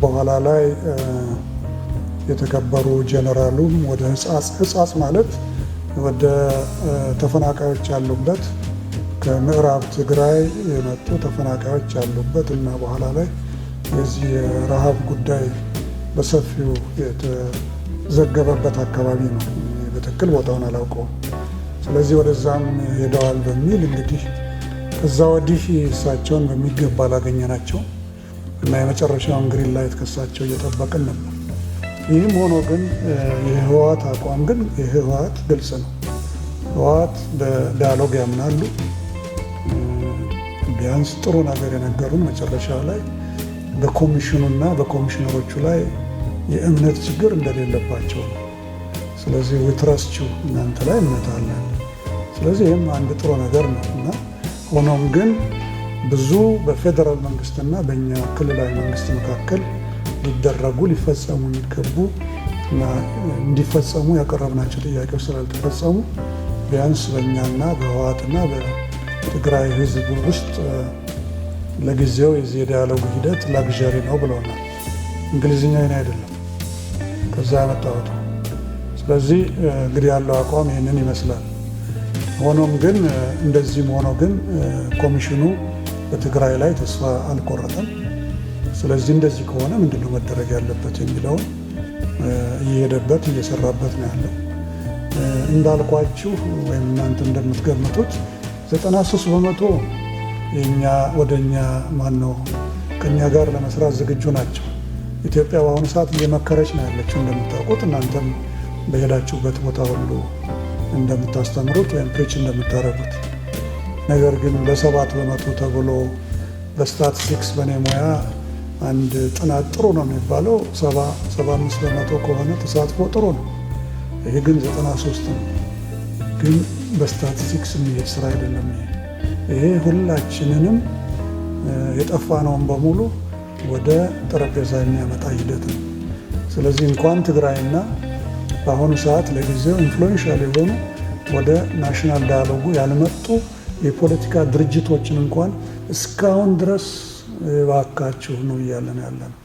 በኋላ ላይ የተከበሩ ጀነራሉም ወደ ህፃጽ ማለት ወደ ተፈናቃዮች ያሉበት ከምዕራብ ትግራይ የመጡ ተፈናቃዮች ያሉበት እና በኋላ ላይ የዚህ የረሃብ ጉዳይ በሰፊው የተዘገበበት አካባቢ ነው። በትክክል ቦታውን አላውቀውም። ስለዚህ ወደዛም ሄደዋል በሚል እንግዲህ ከዛ ወዲህ እሳቸውን በሚገባ አላገኘናቸው እና የመጨረሻውን ግሪን ላይት ከሳቸው እየጠበቅን ነበር። ይህም ሆኖ ግን የህወሓት አቋም ግን የህወሓት ግልጽ ነው። ህወሓት በዳያሎግ ያምናሉ። ቢያንስ ጥሩ ነገር የነገሩን መጨረሻ ላይ በኮሚሽኑና በኮሚሽነሮቹ ላይ የእምነት ችግር እንደሌለባቸው ነው። ስለዚህ ዊትረስችሁ እናንተ ላይ እምነት አለን። ስለዚህ ይህም አንድ ጥሩ ነገር ነው እና ሆኖም ግን ብዙ በፌዴራል መንግስትና በእኛ ክልላዊ መንግስት መካከል ሊደረጉ ሊፈጸሙ የሚገቡ እና እንዲፈጸሙ ያቀረብናቸው ጥያቄዎች ስላልተፈጸሙ ቢያንስ በእኛና በህወሓትና በትግራይ ህዝብ ውስጥ ለጊዜው የዚህ የዲያሎግ ሂደት ላግዠሪ ነው ብለውናል። እንግሊዝኛ ይሄን አይደለም ከዛ ያመጣሁት። ስለዚህ እንግዲህ ያለው አቋም ይህንን ይመስላል። ሆኖም ግን እንደዚህም ሆኖ ግን ኮሚሽኑ በትግራይ ላይ ተስፋ አልቆረጠም። ስለዚህ እንደዚህ ከሆነ ምንድነው መደረግ ያለበት የሚለውን እየሄደበት እየሰራበት ነው ያለው። እንዳልኳችሁ ወይም እናንተ እንደምትገምቱት 93% የኛ ወደኛ ማነው ከኛ ጋር ለመስራት ዝግጁ ናቸው። ኢትዮጵያ በአሁኑ ሰዓት እየመከረች ነው ያለችው እንደምታውቁት፣ እናንተም በሄዳችሁበት ቦታ ሁሉ እንደምታስተምሩት ወይም ፕሪች እንደምታደርጉት። ነገር ግን ለ7% ተብሎ በስታቲስቲክስ በኔ ሙያ አንድ ጥናት ጥሩ ነው የሚባለው 75% ከሆነ ተሳትፎ ጥሩ ነው። ይሄ ግን 93 ነው። ግን በስታቲስቲክስ የሚሄድ ስራ አይደለም። ይሄ ሁላችንንም የጠፋነውን በሙሉ ወደ ጠረጴዛ የሚያመጣ ሂደት ነው። ስለዚህ እንኳን ትግራይና በአሁኑ ሰዓት ለጊዜው ኢንፍሉዌንሻል የሆኑ ወደ ናሽናል ዳያሎጉ ያልመጡ የፖለቲካ ድርጅቶችን እንኳን እስካሁን ድረስ እባካችሁ ነው እያለን ያለ ነው።